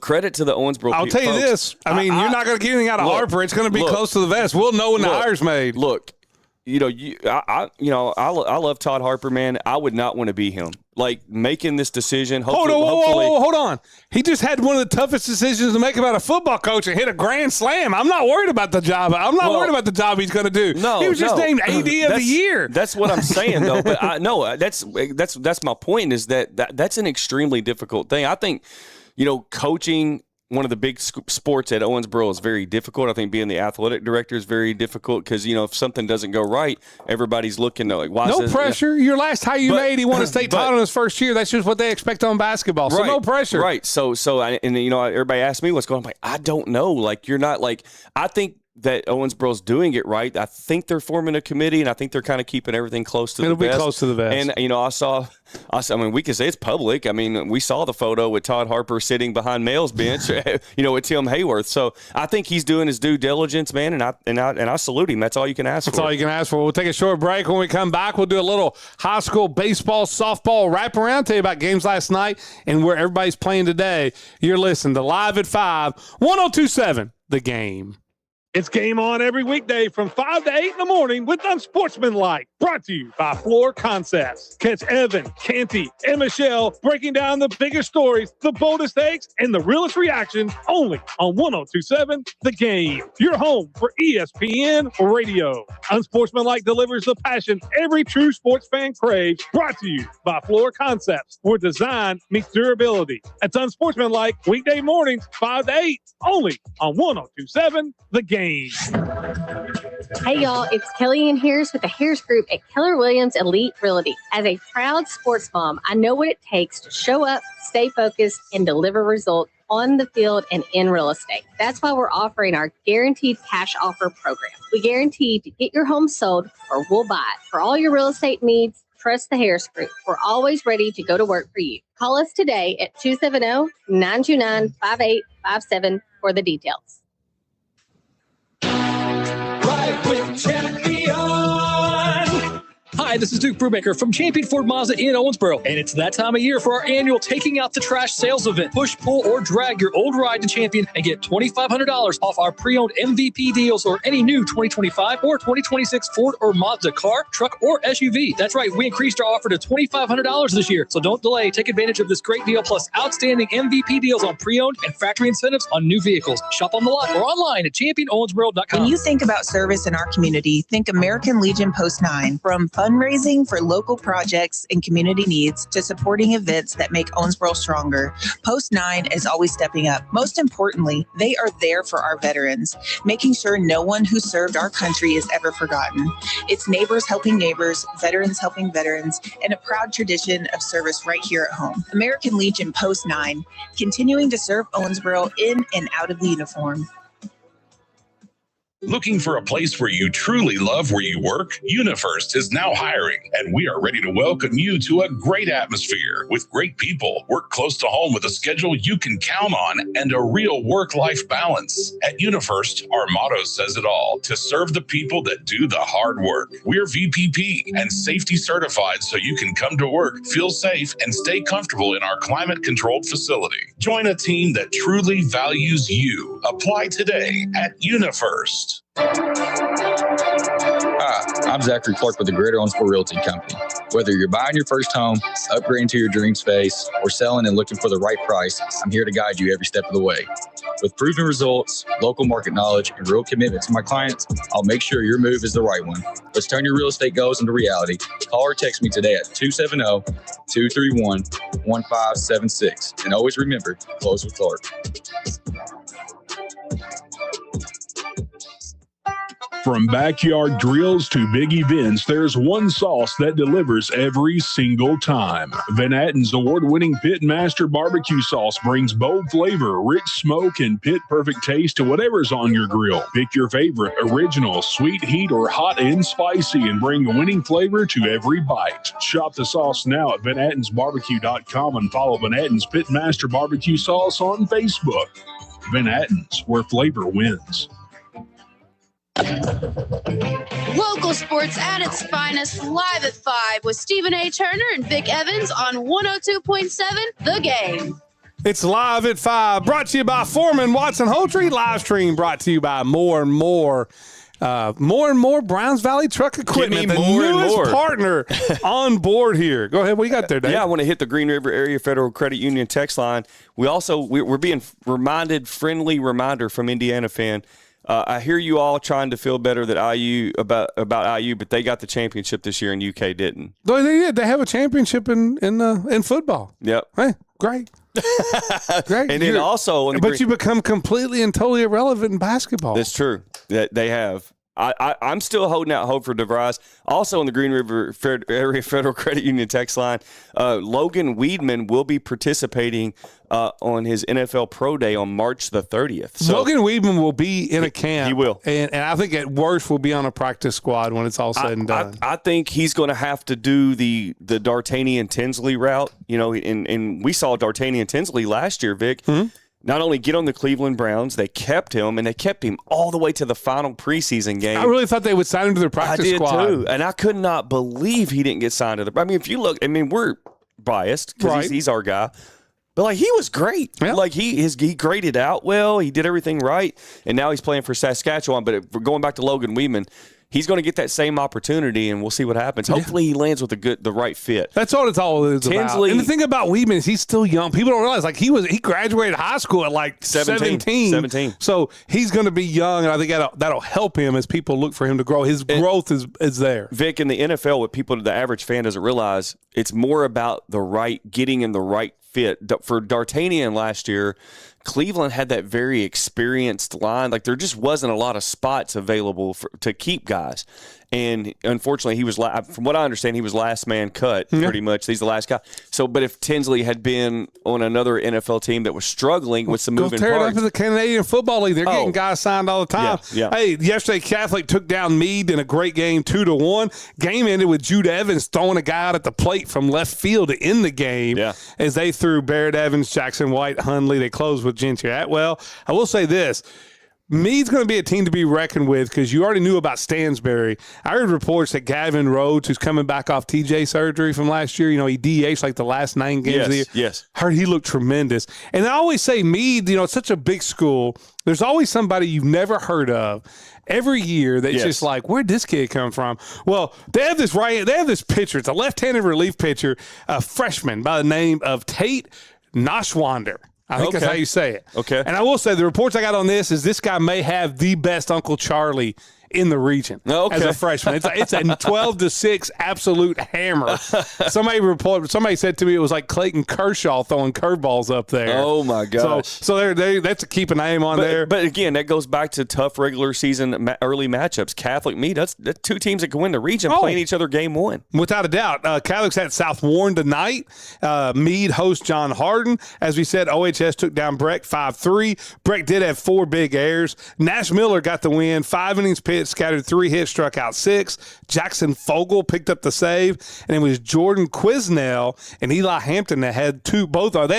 credit to the Owensboro. I'll tell you folks. this. I mean, you're not going to get anything out of Harper. It's going to be close to the vest. We'll know when the hire's made. Look, I love Todd Harper, man. I would not want to be him. Like making this decision. Hold on. He just had one of the toughest decisions to make about a football coach and hit a grand slam. I'm not worried about the job. I'm not worried about the job he's going to do. No, he was just named AD of the year. That's what I'm saying, though. But that's my point. Is that's an extremely difficult thing. I think coaching one of the big sports at Owensboro is very difficult. I think being the athletic director is very difficult because, if something doesn't go right, everybody's looking to why no pressure. Your last hire you made, he won a state title in his first year. That's just what they expect on basketball. So no pressure. Right. So everybody asked me what's going on. I'm like, I don't know. Like, you're not like, I think that Owensboro's doing it right. I think they're forming a committee, and I think they're kind of keeping everything close to the best. It'll be close to the best. And, I mean, we can say it's public. I mean, we saw the photo with Todd Harper sitting behind Mel's bench, with Tim Hayworth. So I think he's doing his due diligence, man, and I salute him. That's all you can ask for. That's all you can ask for. We'll take a short break. When we come back, we'll do a little high school baseball, softball wraparound, tell you about games last night and where everybody's playing today. You're listening to Live at 5, 102.7, The Game. It's game on every weekday from 5 to 8 in the morning with Unsportsmanlike. Brought to you by Floor Concepts. Catch Evan, Canty, and Michelle breaking down the biggest stories, the boldest takes, and the realest reactions only on 102.7 The Game. Your home for ESPN Radio. Unsportsmanlike delivers the passion every true sports fan craves. Brought to you by Floor Concepts, where design meets durability. It's Unsportsmanlike weekday mornings 5 to 8 only on 102.7 The Game. Hey y'all, it's Kellyanne Harris with the Harris Group at Keller Williams Elite Realty. As a proud sports mom, I know what it takes to show up, stay focused, and deliver results on the field and in real estate. That's why we're offering our guaranteed cash offer program. We guarantee to get your home sold or we'll buy it. For all your real estate needs, trust the Harris Group. We're always ready to go to work for you. Call us today at 270-929-5857 for the details. Hi, this is Duke Brubaker from Champion Ford Mazda in Owensboro, and it's that time of year for our annual Taking Out the Trash sales event. Push, pull, or drag your old ride to Champion and get $2,500 off our pre-owned MVP deals or any new 2025 or 2026 Ford or Mazda car, truck, or SUV. That's right, we increased our offer to $2,500 this year, so don't delay. Take advantage of this great deal plus outstanding MVP deals on pre-owned and factory incentives on new vehicles. Shop on the lot or online at championowensboro.com. When you think about service in our community, think American Legion Post 9. From fundraising for local projects and community needs to supporting events that make Owensboro stronger, Post 9 is always stepping up. Most importantly, they are there for our veterans, making sure no one who served our country is ever forgotten. It's neighbors helping neighbors, veterans helping veterans, and a proud tradition of service right here at home. American Legion Post 9, continuing to serve Owensboro in and out of the uniform. Looking for a place where you truly love where you work? UniFirst is now hiring, and we are ready to welcome you to a great atmosphere with great people. Work close to home with a schedule you can count on and a real work-life balance. At UniFirst, our motto says it all: to serve the people that do the hard work. We're VPP and safety certified, so you can come to work, feel safe, and stay comfortable in our climate-controlled facility. Join a team that truly values you. Apply today at UniFirst. Hi, I'm Zachary Clark with the Greater Owensboro Realty Company. Whether you're buying your first home, upgrading to your dream space, or selling and looking for the right price, I'm here to guide you every step of the way. With proven results, local market knowledge, and real commitment to my clients, I'll make sure your move is the right one. Let's turn your real estate goals into reality. Call or text me today at 270-231-1576. And always remember, close with Clark. From backyard drills to big events, there's one sauce that delivers every single time. Van Atten's award-winning Pitmaster barbecue sauce brings bold flavor, rich smoke, and pit-perfect taste to whatever's on your grill. Pick your favorite, original, sweet heat, or hot and spicy, and bring winning flavor to every bite. Shop the sauce now at VanAttensBarbecue.com and follow Van Atten's Pitmaster barbecue sauce on Facebook. Van Atten's, where flavor wins. Local sports at its finest, live at 5 with Stephen A. Turner and Vic Evans on 102.7 The Game. It's live at 5, brought to you by Foreman Watson Holtree. Live stream brought to you by more and more Browns Valley Truck Equipment, the newest partner on board here. Go ahead. What you got there, Dave? Yeah, I want to hit the Green River Area Federal Credit Union text line. We're being reminded, friendly reminder from Indiana fan. I hear you all trying to feel better that about IU, but they got the championship this year and UK didn't. They did. They have a championship in football. Yep. Hey, great. Great. And then also, but you become completely and totally irrelevant in basketball. That's true. That they have. I'm still holding out hope for DeVries. Also on the Green River Area Federal Credit Union text line, Logan Weedman will be participating on his NFL Pro Day on March the 30th. So Logan Weedman will be in a camp. He will. And I think at worst will be on a practice squad when it's all said and done. I think he's going to have to do the D'Artagnan Tinsley route. You know, and we saw D'Artagnan Tinsley last year, Vic. Mm-hmm. Not only get on the Cleveland Browns, they kept him, and they kept him all the way to the final preseason game. I really thought they would sign him to their practice squad. I did too, and I could not believe he didn't get signed to the – I mean, if you look – I mean, we're biased because he's our guy. But, like, he was great. Yeah. Like, he graded out well. He did everything right, and now he's playing for Saskatchewan. But if we're going back to Logan Weedman – he's going to get that same opportunity, and we'll see what happens. Hopefully, he lands with the right fit. That's all it's all is Tinsley, about. And the thing about Weedman is he's still young. People don't realize he graduated high school at like 17. So he's going to be young, and I think that'll help him as people look for him to grow. His growth is there. Vic, in the NFL, what the average fan doesn't realize, it's more about getting in the right fit. For D'Artagnan last year, Cleveland had that very experienced line. Like, there just wasn't a lot of spots available to keep guys. And unfortunately, he was, from what I understand, he was last man cut pretty much. He's the last guy. So, but if Tinsley had been on another NFL team that was struggling with some moving tear parts. it up in the Canadian Football League. They're getting guys signed all the time. Yeah. Hey, yesterday Catholic took down Meade in a great game, 2-1. Game ended with Jude Evans throwing a guy out at the plate from left field to end the game. As they threw Barrett Evans, Jackson White, Hundley. They closed with Gentry Atwell. I will say this. Meade's going to be a team to be reckoned with because you already knew about Stansbury. I heard reports that Gavin Rhodes, who's coming back off TJ surgery from last year, he DH'd like the last 9 games of the year. Yes. Heard he looked tremendous. And I always say Meade, it's such a big school. There's always somebody you've never heard of every year that's just like, where'd this kid come from? Well, they have this pitcher. It's a left-handed relief pitcher, a freshman by the name of Tate Noshwander. I think that's how you say it. Okay. And I will say the reports I got on this is this guy may have the best Uncle Charlie in the region as a freshman. It's a 12-6 absolute hammer. Somebody said to me it was like Clayton Kershaw throwing curveballs up there. Oh my gosh! So that's a keep an aim on there. But again, that goes back to tough regular season early matchups. Catholic Meade, that's two teams that can win the region playing each other game one. Without a doubt. Catholic's at South Warren tonight. Meade hosts John Hardin. As we said, OHS took down Breck 5-3. Breck did have 4 big errors. Nash Miller got the win. 5 innings pitched, scattered 3 hits, struck out 6. Jackson Fogle picked up the save, and it was Jordan Quisnell and Eli Hampton that had 2. They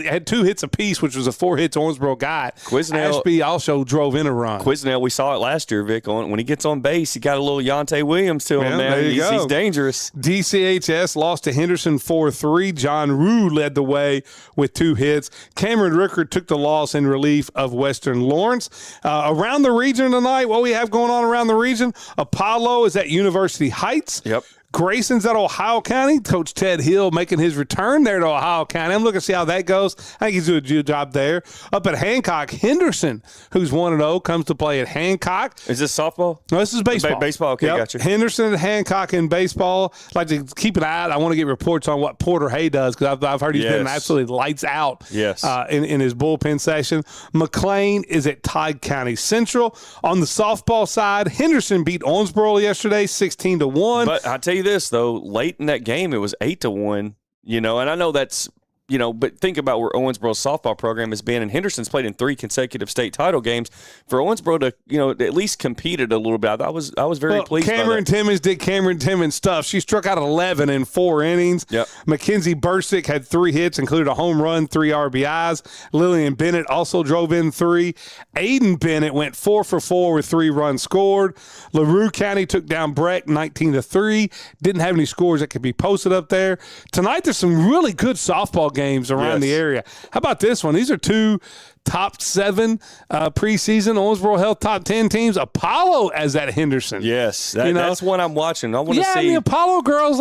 had 2 hits apiece, which was a 4 hits Owensboro got. Quisnell Ashby also drove in a run. Quisnell, we saw it last year, Vic. When he gets on base, he got a little Yontae Williams to him, man. He's dangerous. DCHS lost to Henderson 4-3. John Rue led the way with 2 hits. Cameron Rickard took the loss in relief of Western Lawrence. Around the region tonight, what we have going on around the region, Apollo is at University Heights. Yep. Grayson's at Ohio County. Coach Ted Hill making his return there to Ohio County. I'm looking to see how that goes. I think he's doing a good job there. Up at Hancock, Henderson, who's 1-0, comes to play at Hancock. Is this softball? No, this is baseball. Baseball, okay, gotcha. Henderson and Hancock in baseball. I'd like to keep an eye out. I want to get reports on what Porter Hay does because I've heard he's been absolutely lights out in his bullpen session. McLean is at Tide County Central. On the softball side, Henderson beat Owensboro yesterday 16-1. But I tell you this, though, late in that game, it was 8-1, and I know that's, but think about where Owensboro's softball program has been, and Henderson's played in 3 consecutive state title games. For Owensboro to, at least competed a little bit, I was very pleased by that. Cameron Timmons did Cameron Timmons stuff. She struck out 11 in 4 innings. Yep. Mackenzie Bursick had 3 hits, included a home run, 3 RBIs. Lillian Bennett also drove in 3. Aiden Bennett went 4 for 4 with 3 runs scored. LaRue County took down Breck 19-3. Didn't have any scores that could be posted up there. Tonight there's some really good softball games around the area. How about this one? These are 2 top 7 preseason Owensboro Health top 10 teams. Apollo as at Henderson. Yes, that's one I'm watching. I want to see. Yeah, the Apollo girls,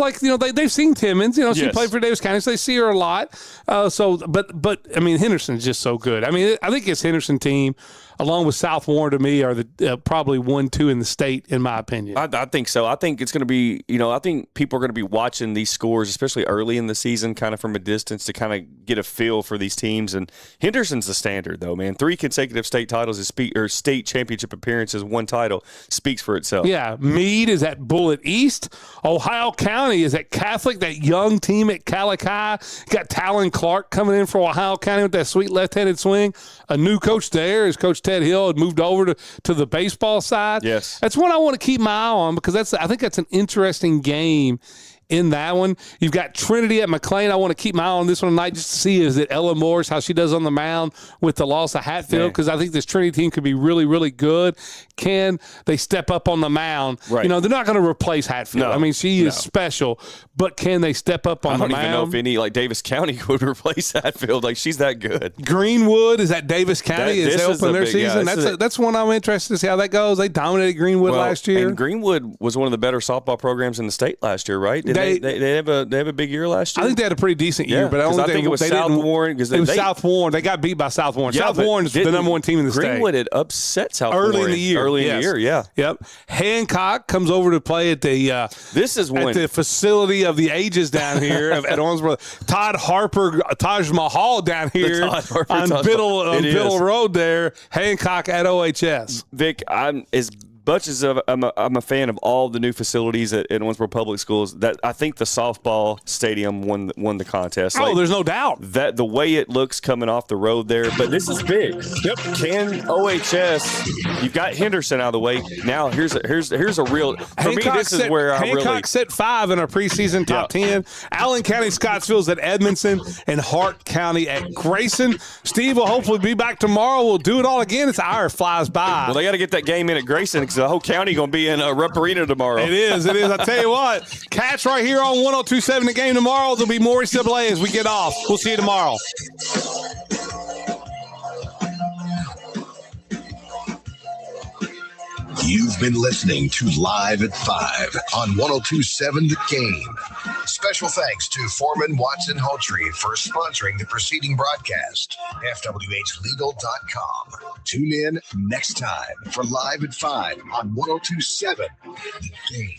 they've seen Timmons. She played for Davis County, so they see her a lot. But I mean, Henderson's just so good. I mean, I think this Henderson team, along with South Warren, to me, are the probably 1-2 in the state, in my opinion. I think so. I think it's going to be, I think people are going to be watching these scores, especially early in the season, kind of from a distance to kind of get a feel for these teams. And Henderson's the standard, though, man. 3 consecutive state titles or state championship appearances, 1 title speaks for itself. Yeah, Meade is at Bullitt East. Ohio County is at Catholic, that young team at Calicut. Got Talon Clark coming in for Ohio County with that sweet left-handed swing. A new coach there is Coach Ted Hill had moved over to the baseball side. Yes. That's one I want to keep my eye on because I think that's an interesting game in that one. You've got Trinity at McLean. I want to keep my eye on this one tonight just to see is it Ella Morris, how she does on the mound with the loss of Hatfield, because I think this Trinity team could be really, really good. Can they step up on the mound? Right. They're not going to replace Hatfield. No. I mean, she is special, but can they step up on the mound? I don't even know if any, Davis County would replace Hatfield. She's that good. Greenwood is at Davis County as they open their season. That's one I'm interested to see how that goes. They dominated Greenwood last year. And Greenwood was one of the better softball programs in the state last year, right? they have a big year last year. I think they had a pretty decent year, but I think it was South Warren. It was South Warren. They got beat by South Warren. South Warren's the number one team in the state. Greenwood had upset South Warren early in the year. Yeah. Yep. Hancock comes over to play at the the facility of the ages down here at Owensboro. Todd Harper, Taj Mahal down here on Biddle Road there. Hancock at OHS. Vic, I'm as much as I'm a fan of all the new facilities at Owensboro Public Schools. That I think the softball stadium won the contest. There's no doubt that the way it looks coming off the road there. But this is big. Yep. Can OHS? You've got Henderson out of the way. Now here's a real. For me, this is where Hancock set 5 in our preseason top 10. Allen County Scottsville's at Edmondson and Hart County at Grayson. Steve will hopefully be back tomorrow. We'll do it all again. It's hour flies by. Well, they got to get that game in at Grayson because the whole county going to be in Rupp Arena tomorrow. It is. I tell you what, catch right here on 102.7 the game tomorrow. There'll be more EAA as we get off. We'll see you tomorrow. You've been listening to Live at 5 on 102.7 The Game. Special thanks to Foreman Watson Hultree for sponsoring the preceding broadcast. FWHlegal.com. Tune in next time for Live at 5 on 102.7 The Game.